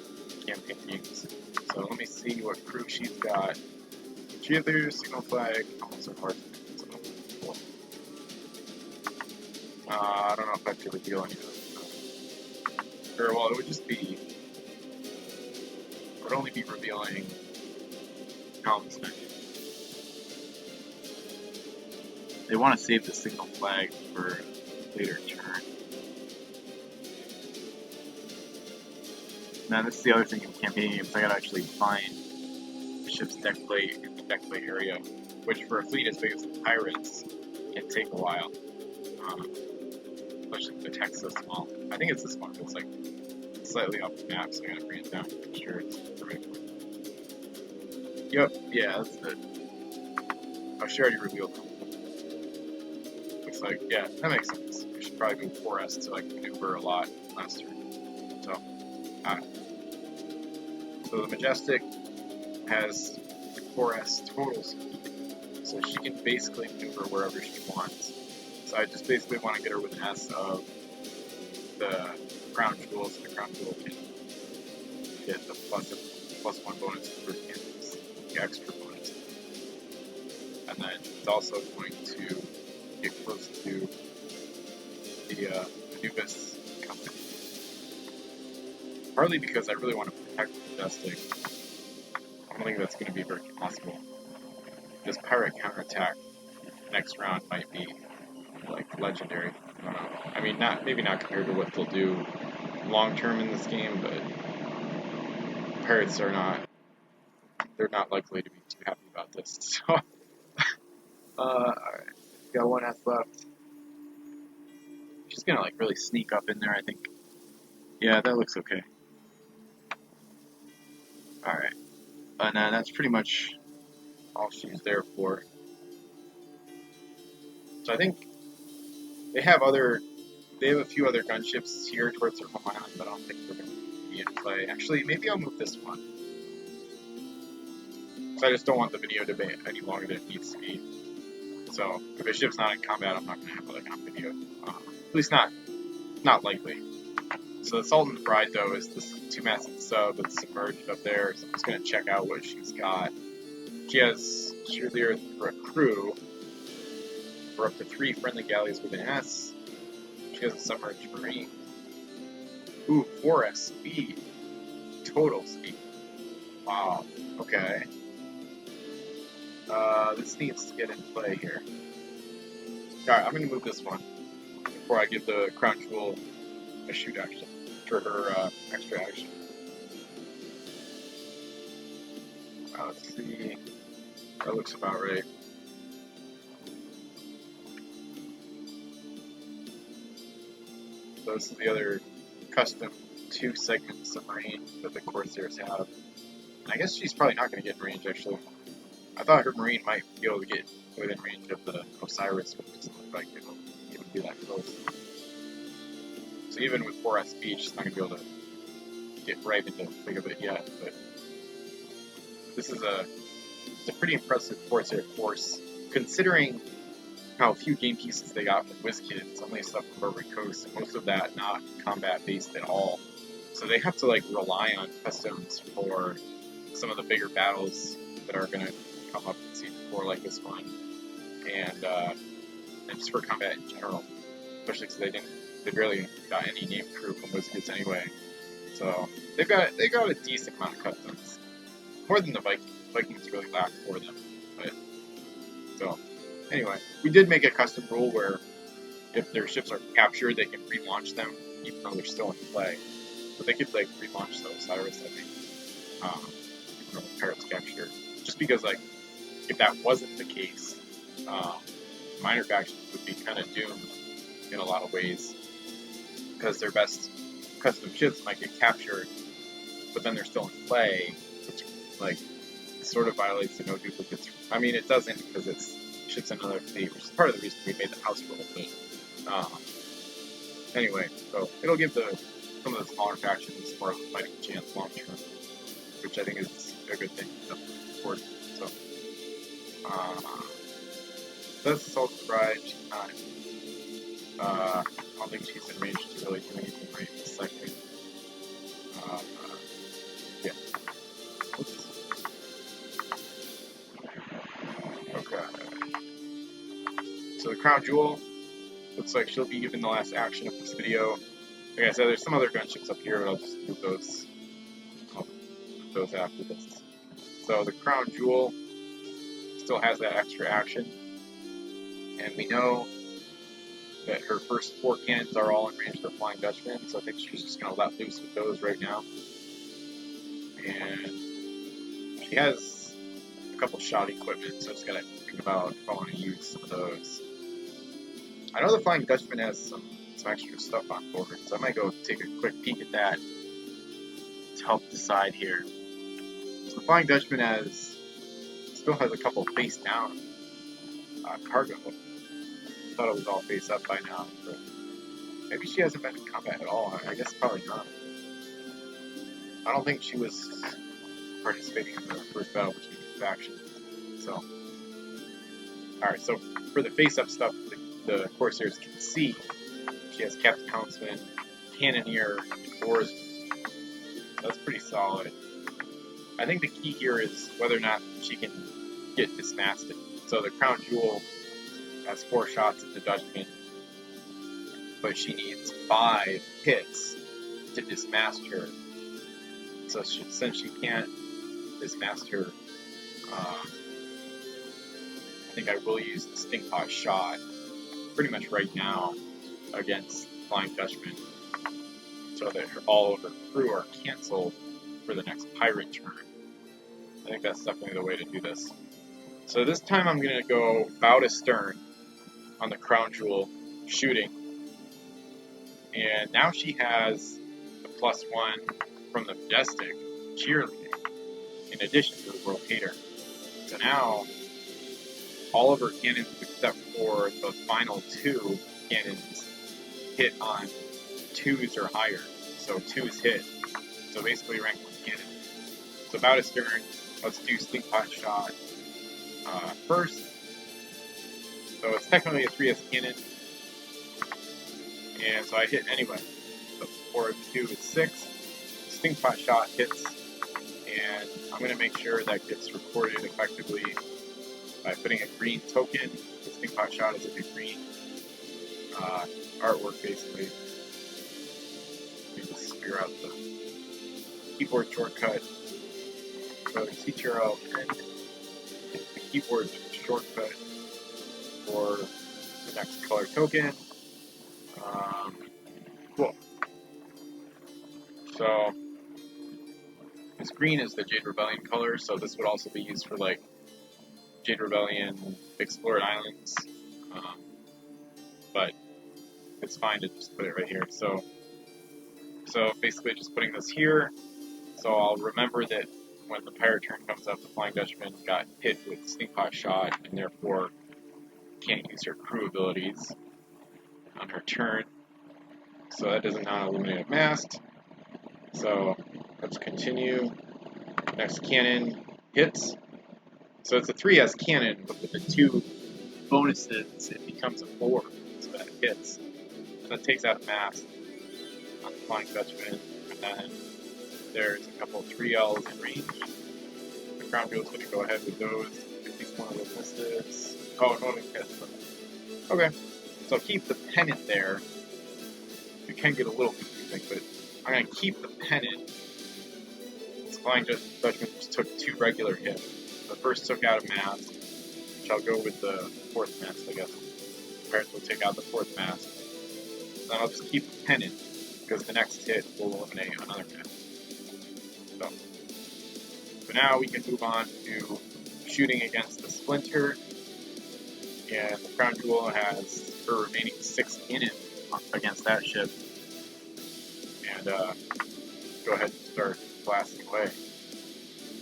[SPEAKER 1] campaign games. So let me see what crew she's got. Cheerleader, signal flag, almost so hard. I don't know if I have to reveal any of those. Or, well, it would just be... It would only be revealing helms. They want to save the signal flag for a later turn. Now, this is the other thing in campaign games. I gotta actually find the ship's deck plate in the deck plate area, which for a fleet as big as the Pirates can take a while. Especially if the text so small. I think it's this one. It's like slightly off the map, so I gotta bring it down to make sure it's the right one. Yep, yeah, that's it. Oh, she already revealed them. Looks like, yeah, that makes sense. We should probably move 4S to like maneuver a lot faster. So, alright. So the Majestic has 4S total speed, so she can basically maneuver wherever she wants. So I just basically want to get her with an S of the crown jewels, and the crown jewel can get the +1 bonus for cannons, the extra bonus. And then it's also going to get close to the Anubis company. Partly because I really want to protect the Majestic. I don't think that's going to be very possible. This pirate counterattack next round might be like legendary. I don't know. I mean, maybe not compared to what they'll do long term in this game, but pirates are not. They're not likely to be too happy about this. So, alright, got 1 S left. She's gonna like really sneak up in there, I think. Yeah, that looks okay. Alright, and that's pretty much all she's there for. So I think they have a few other gunships here towards their home island, but I don't think they're going to be in play. Actually, maybe I'll move this one. So I just don't want the video to be any longer than it needs to be. So if a ship's not in combat, I'm not going to have it on video. At least not likely. So the Sultan's Bride, though, is this 2-masted sub that's submerged up there. So I'm just going to check out what she's got. She has cheerleader for a crew. For up to 3 friendly galleys with an S. She has a submerged marine. Ooh, 4S speed. Total speed. Wow. Okay. This needs to get in play here. Alright, I'm going to move this one. before I give the crown jewel a shoot action for her extra action. Let's see. That looks about right. So this is the other custom 2-segment submarine that the Corsairs have. And I guess she's probably not going to get in range, actually. I thought her marine might be able to get within range of the Osiris, but it doesn't look like it'll even be that close. So even with 4S speed, she's not going to be able to get right into the thick of it yet. But this is it's a pretty impressive Corsair force, considering how few game pieces they got from WizKids, only stuff from Barbary Coast, and most of that not combat based at all. So they have to like rely on customs for some of the bigger battles that are going to come up in CG4 like this one, and just for combat in general, especially because they barely got any name crew from WizKids anyway. So they've got a decent amount of customs, more than the Vikings. Vikings really lack for them, but so. Anyway, we did make a custom rule where if their ships are captured, they can relaunch them, even though they're still in play. But they could, like, relaunch the Osiris, I think, even though the pirates captured. Just because, like, if that wasn't the case, minor factions would be kind of doomed in a lot of ways. Because their best custom ships might get captured, but then they're still in play, which, like, sort of violates the no duplicates. I mean, it doesn't because it's ships in another fleet, which is part of the reason we made the house rule. But anyway, so it'll give some of the smaller factions more of a fighting chance long term, which I think is a good thing. Important. So that's Assault Bride. She's not. I don't think she's in range to really do anything right this second. Yeah. Oops. Okay. So the Crown Jewel looks like she'll be given the last action of this video. Like I said, there's some other gunships up here, but I'll just move those. I'll move those after this. So the Crown Jewel still has that extra action, and we know that her first 4 cannons are all in range of the Flying Dutchman, so I think she's just going to let loose with those right now. And she has a couple shot equipment, so I just got to think about if I want to use some of those. I know the Flying Dutchman has some extra stuff on board, so I might go take a quick peek at that to help decide here. So the Flying Dutchman still has a couple face down cargo. I thought it was all face up by now, but maybe she hasn't been in combat at all. I guess probably not. I don't think she was participating in the first battle between the factions. So, alright, so for the face up stuff, the Corsairs can see. She has Captain Houndsman, Cannoneer, and Oarsman. That's pretty solid. I think the key here is whether or not she can get dismasted. So the Crown Jewel has 4 shots at the Dutchman, but she needs 5 hits to dismast her. So since she can't dismast her, I think I will use the Stinkpot shot pretty much right now against Flying Dutchman, so that all of her crew are canceled for the next pirate turn. I think that's definitely the way to do this. So this time I'm going to go bow to stern on the Crown Jewel, shooting. And now she has the +1 from the Majestic cheerleading, in addition to the World Hater. So now, all of her cannons except for the final 2 cannons hit on 2s or higher. So 2s hit. So basically rank 1 cannon. So bow to stern, let's do Stinkpot shot first. So it's technically a 3S cannon, and so I hit anyway. So 4 of 2 is 6. Stinkpot shot hits, and I'm going to make sure that gets recorded effectively by putting a green token. The Stinkpot shot is a big green artwork, basically. Let me just figure out the keyboard shortcut. So CTRL and the keyboard shortcut for the next color token. Cool. So this green is the Jade Rebellion color, so this would also be used for like Jade Rebellion Explored Islands, but it's fine to just put it right here. So basically just putting this here, so I'll remember that when the pirate turn comes up, the Flying Dutchman got hit with Stinkpot Shot and therefore can't use her crew abilities on her turn. So that does a non-illuminated mast. So let's continue. Next cannon hits. So it's a 3S cannon, but with the 2 bonuses, it becomes a 4. So that hits. And that takes out a mast on the Flying Dutchman. And then there's a couple 3Ls in range. The Crown Jewel's going to go ahead with those. At least one of those misses. Oh, no, it hits. Okay. So I'll keep the pennant there. It can get a little confusing, but I'm going to keep the pennant. This Flying Dutchman just took 2 regular hits. The first took out a mast, which I'll go with the 4th mast, I guess. Pirates will take out the 4th mast. Then I'll just keep the pennant, because the next hit will eliminate another mast. So now we can move on to shooting against the Splinter. And the Crown Jewel has her remaining 6 cannon against that ship. And go ahead and start blasting away.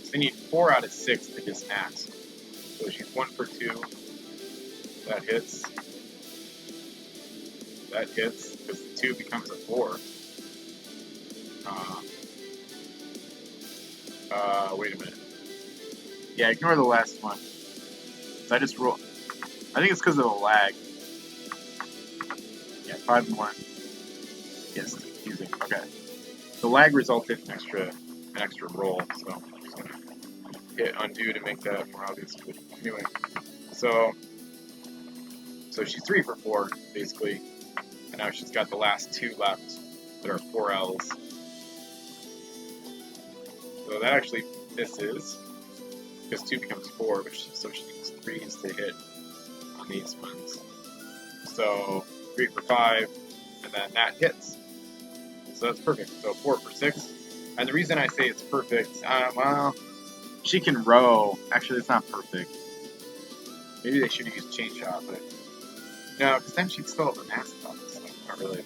[SPEAKER 1] So they need 4 out of 6 to dismax. So she's 1 for 2. That hits. That hits, because the 2 becomes a 4. Wait a minute. Yeah, ignore the last one. So I just roll. I think it's because of the lag. Yeah, 5 and 1. Yes, it's confusing. Okay. The lag resulted in an extra roll, so I'm just gonna hit undo to make that more obvious what I'm doing. So she's 3 for 4, basically. And now she's got the last 2 left that are 4Ls. So that actually misses, because 2 becomes 4, so she needs 3s to hit on these ones. So 3 for 5, and then that hits. So that's perfect. So 4 for 6. And the reason I say it's perfect, well, she can row. Actually, it's not perfect. Maybe they should have used chain shot, but no, because then she'd still have a mast up. So not really,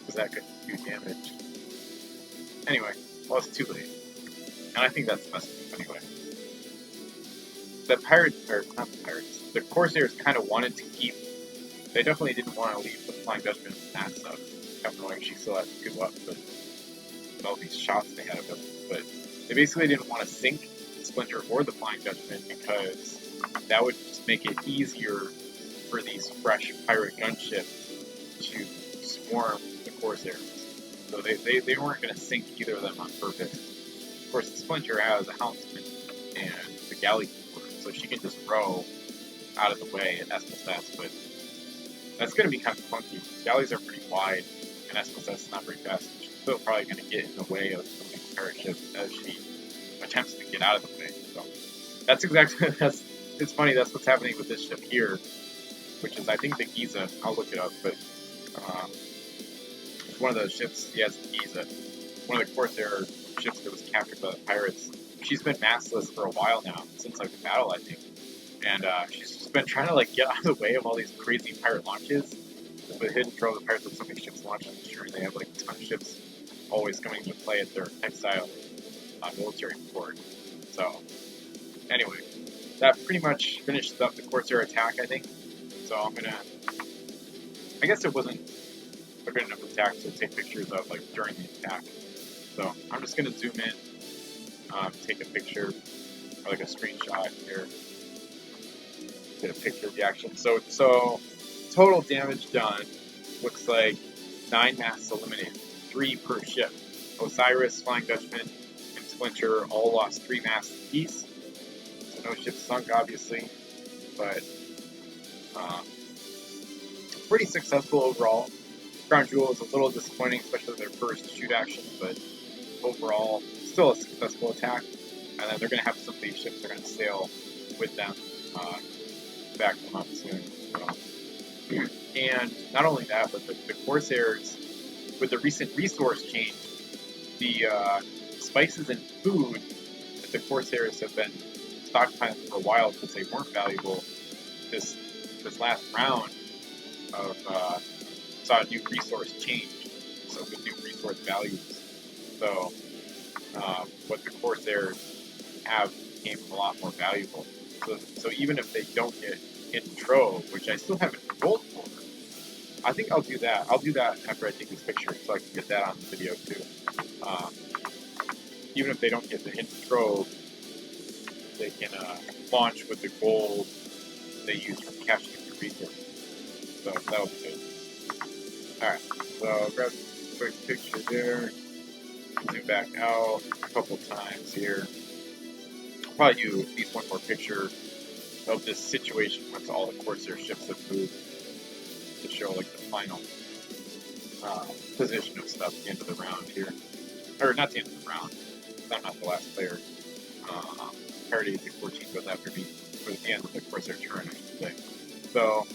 [SPEAKER 1] because that could do damage. Anyway, well, it's too late. And I think that's the best move anyway. The pirates, or not the pirates, the Corsairs kind of wanted to keep. They definitely didn't want to leave the Flying Dutchman mast up. Kept knowing she still had 2 up, but with all these shots they had of him. But they basically didn't want to sink the Splinter or the Flying Dutchman, because that would just make it easier for these fresh pirate gunships to swarm the Corsairs. So they weren't going to sink either of them on purpose. Of course, the Splinter has a helmsman and the galley keeper, so she can just row out of the way at SSS, but that's going to be kind of funky. Galleys are pretty wide, and SSS is not very fast. She's still probably going to get in the way of some of these pirate ships as she attempts to get out of the way. So that's exactly, it's funny, that's what's happening with this ship here, which is, I think, the Giza. I'll look it up, but it's one of those ships, yeah, it's the Giza. One of the Corsair ships that was captured by the pirates. She's been mastless for a while now, since like the battle, I think. And she's just been trying to like get out of the way of all these crazy pirate launches. With Hidden Patrol, the pirates have so many ships launching, I'm sure they have like a ton of ships always coming into play at their exile military port. So, anyway, that pretty much finishes up the Corsair attack, I think. So I'm gonna, I guess it wasn't a good enough attack to take pictures of like during the attack. So I'm just gonna zoom in, take a picture, or like a screenshot here, get a picture of the action. So total damage done looks like 9 masts eliminated, 3 per ship. Osiris, Flying Dutchman, and Splinter all lost 3 masts apiece. So no ships sunk, obviously, but pretty successful overall. Crown Jewel is a little disappointing, especially their first shoot action, but overall, still a successful attack. And then they're going to have some of these ships they're going to sail with them, back them up soon. So And not only that, but the Corsairs, with the recent resource change, the spices and food that the Corsairs have been stockpiling for a while because they weren't valuable, this last round of saw a new resource change, so with new resource values. So what the Corsairs have became a lot more valuable. So even if they don't get hidden trove, which I still haven't rolled for, I think I'll do that. I'll do that after I take this picture, so I can get that on the video too. Even if they don't get the hidden trove, they can launch with the gold they use from cashing the resources. So that'll be good. Alright, so I'll grab a quick picture there. Zoom back out a couple times here. I'll probably do at least one more picture of this situation once all the Corsair ships have moved to show like the final position of stuff at the end of the round here. Or not the end of the round. I'm not the last player. Parity 14 goes after me for the end of the Corsair turn, I should say. So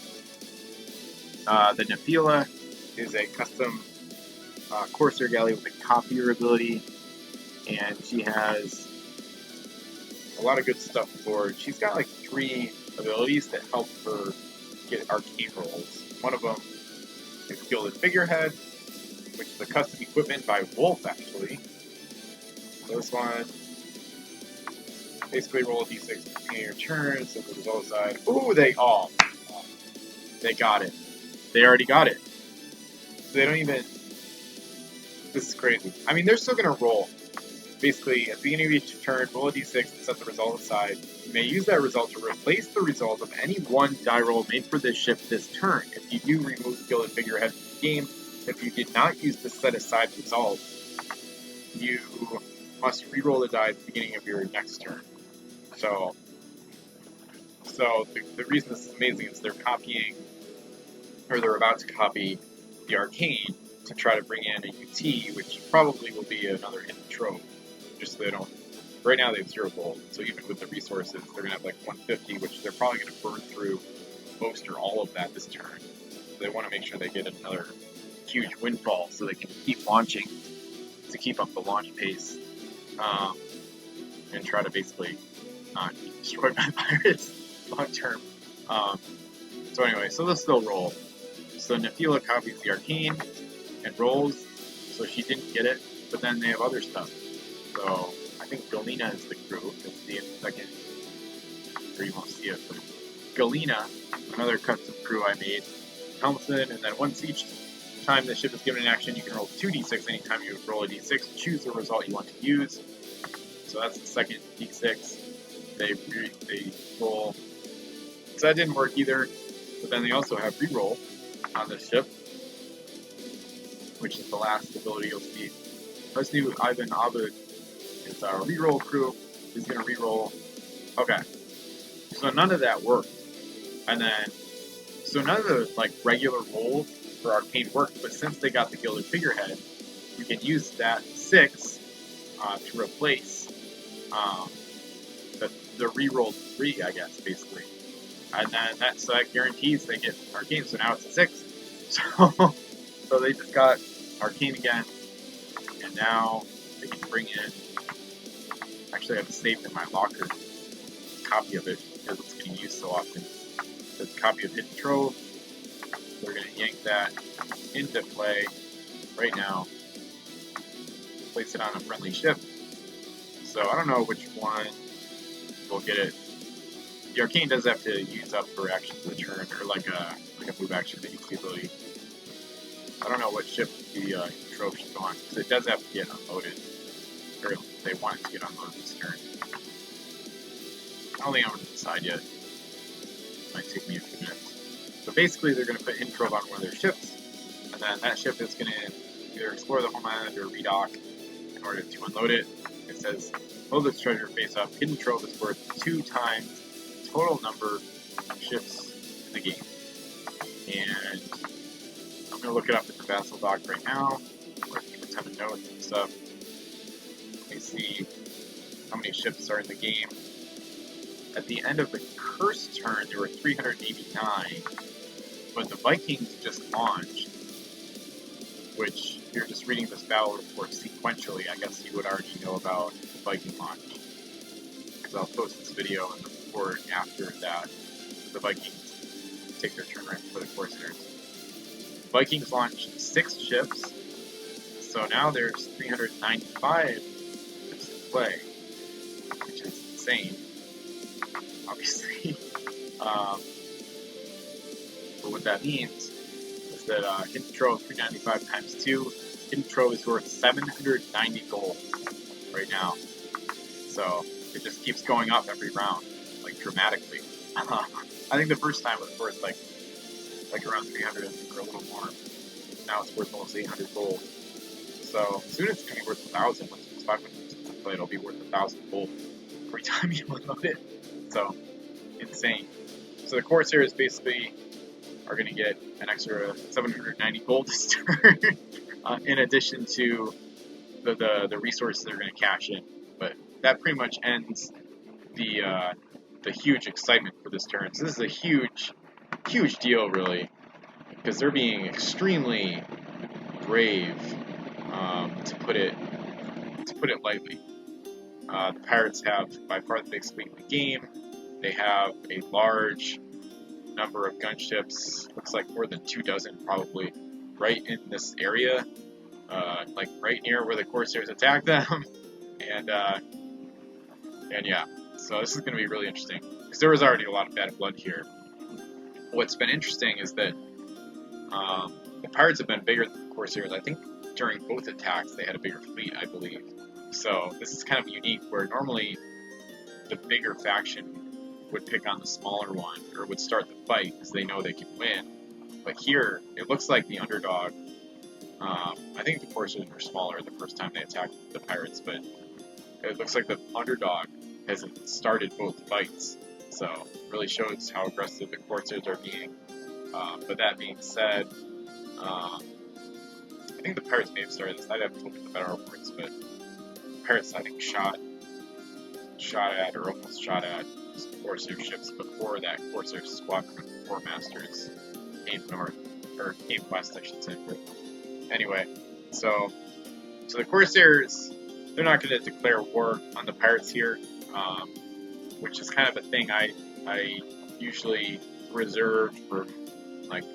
[SPEAKER 1] the Nephila is a custom Corsair galley with a copier ability, and she has a lot of good stuff for her. She's got like 3 abilities that help her get arcane rolls. One of them is Gilded Figurehead, which is a custom equipment by Wolf, actually. So this one, basically roll a d6 at the beginning of your turn, so the result side. Ooh, they got it. They already got it. So they don't even. This is crazy. I mean, they're still going to roll. Basically, at the beginning of each turn, roll a d6 and set the result aside. You may use that result to replace the result of any one die roll made for this ship this turn. If you do, remove Gilded Figurehead from the game. If you did not use the set aside result, you must re-roll the die at the beginning of your next turn. So the reason this is amazing is they're copying, or they're about to copy, the Arcane to try to bring in a UT, which probably will be another hidden trove. Just so they don't. Right now they have 0 gold, so even with the resources, they're gonna have like 150, which they're probably gonna burn through most or all of that this turn. So they want to make sure they get another huge windfall, so they can keep launching to keep up the launch pace, and try to basically not be destroyed by pirates long term. So anyway, so they'll still roll. So Nephila copies the Arcane and rolls, so she didn't get it, but then they have other stuff. So I think Galena is the crew. You'll see it in a second. Or you won't see it, but Galena, another custom crew I made, Helmsman, and then once each time the ship is given an action, you can roll 2d6 anytime you roll a d6. Choose the result you want to use. So that's the second d6. They roll. So that didn't work either, but then they also have reroll on this ship, which is the last ability you'll see. Let's do Ivan Abud. It's our reroll crew. He's going to reroll. Okay. So none of that worked. And then, so none of the like regular rolls for Arcane worked, but since they got the Gilded Figurehead, you can use that 6 to replace the rerolled 3, I guess, basically. And then that guarantees they get Arcane, so now it's a 6. So they just got Arcane again, and now they can bring in. Actually, I have it saved in my locker, a copy of it, because it's getting used so often. There's a copy of Hidden Trove. We're going to yank that into play right now, place it on a friendly ship. So I don't know which one will get it. The Arcane does have to use up for actions of the turn, or like a move action that uses the ability. I don't know what ship the Trove should go on, because it does have to get unloaded. Or they want it to get unloaded this turn. I don't think I'm going to decide yet. It might take me a few minutes. So basically, they're going to put Hidden Trove on one of their ships, and then that ship is going to either explore the homeland or redock in order to unload it. It says, load this treasure face up. Hidden Trove is worth 2 times the total number of ships in the game. And I'm going to look it up in the Vassal doc right now, where keep a ton of notes and stuff. Let me see how many ships are in the game. At the end of the curse turn, there were 389, But the Vikings just launched, which if you're just reading this battle report sequentially, I guess you would already know about the Viking launch. Because I'll post this video and the report after that. The Vikings take their turn right before the Corsairs. Vikings launched 6 ships, so now there's 395 ships in play, which is insane, obviously. But what that means is that Hidden Trove 395 times 2, Hidden Trove is worth 790 gold right now. So it just keeps going up every round, like dramatically. I think the first time it was worth like around 300 or a little more. Now it's worth almost 800 gold. So soon it's going to be worth 1,000. Once it's 500 play, it'll be worth 1,000 gold every time you unload it. So insane. So the Corsairs basically are going to get an extra 790 gold this turn, in addition to the resources they're going to cash in. But that pretty much ends the huge excitement for this turn. So this is a huge deal, really, because they're being extremely brave, to put it lightly. The Pirates have by far the biggest fleet in the game. They have a large number of gunships, looks like more than 24 probably, right in this area, like right near where the Corsairs attack them, and yeah, so this is going to be really interesting, because there was already a lot of bad blood here. What's been interesting is that the Pirates have been bigger than the Corsairs. I think during both attacks they had a bigger fleet, I believe. So this is kind of unique, where normally the bigger faction would pick on the smaller one, or would start the fight because they know they can win. But here, it looks like the underdog. I think the Corsairs were smaller the first time they attacked the Pirates, but it looks like the underdog has started both fights. So it really shows how aggressive the Corsairs are being. But that being said, I think the Pirates may have started this. I'd have to look at the battle reports, but the Pirates, I think, shot at or almost shot at Corsair ships before that Corsair squadron of 4 masters came north, or came west, I should say. But anyway, so the Corsairs, they're not going to declare war on the Pirates here, which is kind of a thing I usually reserve for like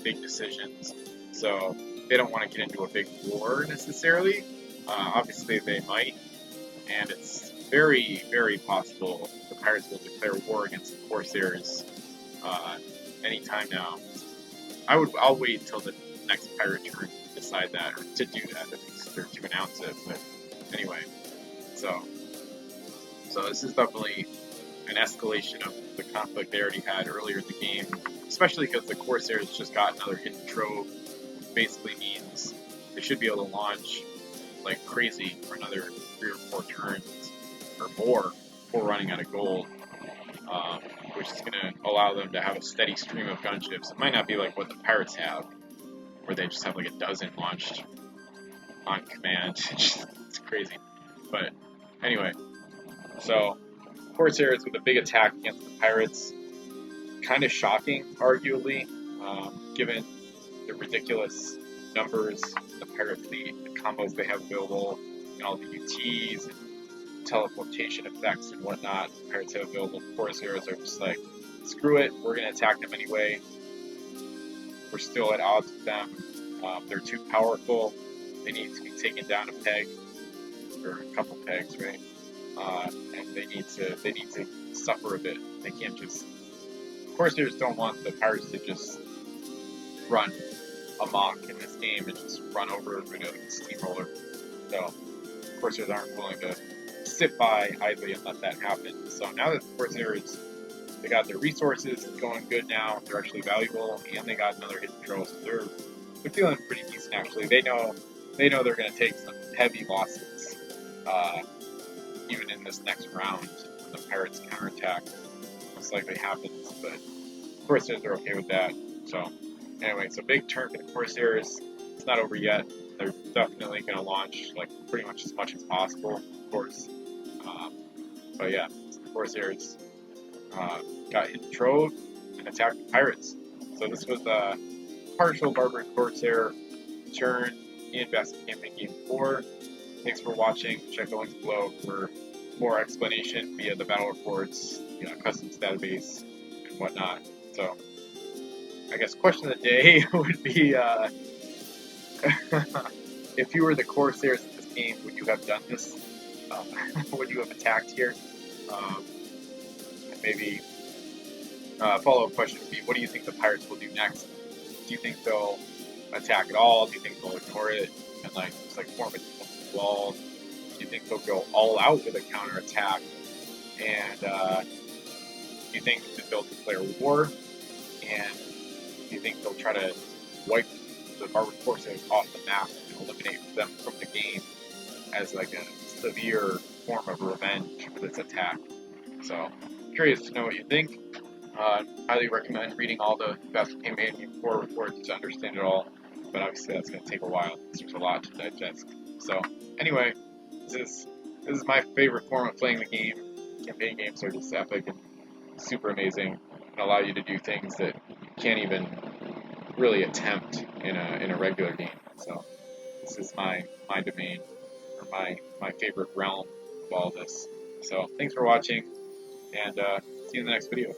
[SPEAKER 1] big decisions. So they don't want to get into a big war necessarily. Obviously they might, and it's very, very possible the Pirates will declare war against the Corsairs anytime now. I'll wait until the next pirate turn to decide that, or to do that, or to announce it. But anyway, so this is definitely an escalation of the conflict they already had earlier in the game, especially because the Corsairs just got another hidden trove, which basically means they should be able to launch like crazy for another 3 or 4 turns or more before running out of gold, which is going to allow them to have a steady stream of gunships. It might not be like what the Pirates have, where they just have like a dozen launched on command. It's crazy. But anyway, so Corsairs with a big attack against the Pirates. Kind of shocking, arguably, given the ridiculous numbers, the pirate fleet, the combos they have available, and all the UTs and teleportation effects and whatnot the pirates have available. The Corsairs are just like, screw it, we're going to attack them anyway. We're still at odds with them. They're too powerful. They need to be taken down a peg, or a couple pegs, right? And they need to suffer a bit. They can't just. Corsairs don't want the pirates to just run amok in this game and just run over everybody like a steamroller. So Corsairs aren't willing to sit by idly and let that happen. So now that the Corsairs, they got their resources going good now, they're actually valuable, and they got another hidden trove, so they're feeling pretty decent actually. They know they're going to take some heavy losses, even in this next round when the pirates counterattack. Most likely happens, but Corsairs are okay with that. So anyway, so big turn for the Corsairs. It's not over yet. They're definitely going to launch like pretty much as much as possible, of course. But yeah, the Corsairs got hidden trove and attacked the pirates. So this was a partial Barbary Corsair turn in Basel Campaign Game 4. Thanks for watching. Check the links below for more explanation via the battle reports, customs database, and whatnot. So, I guess question of the day would be, if you were the Corsairs in this game, would you have done this? Would you have attacked here? And maybe follow-up question would be, what do you think the pirates will do next? Do you think they'll attack at all? Do you think they'll ignore it and just form a wall? Do you think they'll go all out with a counterattack? And do you think that they'll declare war? And do you think they'll try to wipe the Barbary Corsairs off the map and eliminate them from the game as a severe form of revenge for this attack? So, curious to know what you think. Highly recommend reading all the Basel Campaign Game 4 reports to understand it all, but obviously that's going to take a while because there's a lot to digest. So, anyway, this is my favorite form of playing the game. Campaign games are just epic and super amazing and allow you to do things that you can't even really attempt in a regular game. So, this is my domain, or my favorite realm of all this. So, thanks for watching, and see you in the next video.